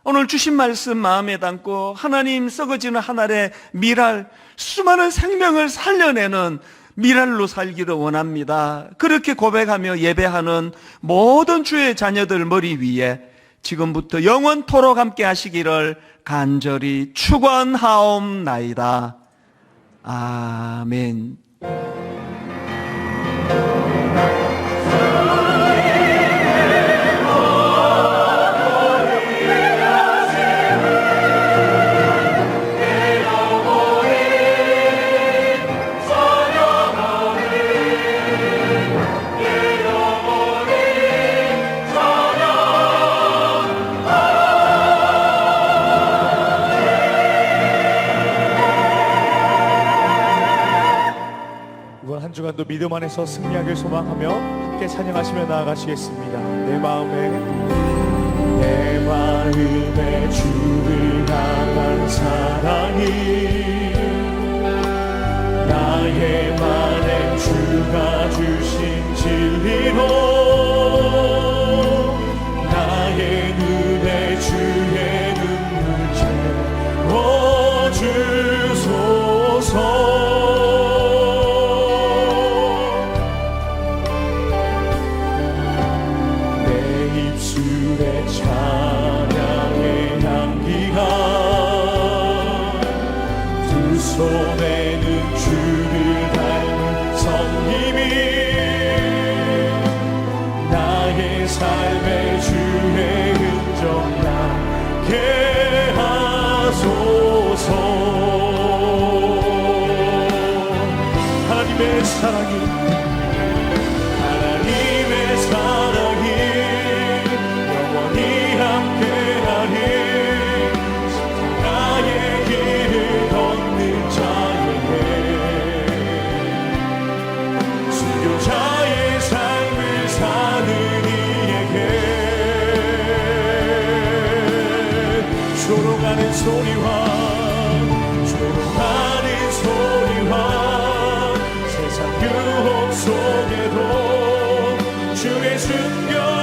오늘 주신 말씀 마음에 담고 하나님 썩어지는 한 알의 미랄, 수많은 생명을 살려내는 미랄로 살기를 원합니다. 그렇게 고백하며 예배하는 모든 주의 자녀들 머리 위에 지금부터 영원토록 함께 하시기를 간절히 축원하옵나이다. 아멘. 이번 한 주간도 믿음 안에서 승리하길 소망하며 함께 찬양하시며 나아가시겠습니다. 내 마음에 주를 향한 사랑이 나의 만엔 주가 주신 진리로 나의 눈에 주의 눈물 채워주소서. 찬양의 향기가 두 손에는 주를 닮은 성님이 나의 삶의 주의 흔적 나게 하소서. 하나님의 사랑이 조롱하는 소리와 세상 유혹 속에도 주의 순결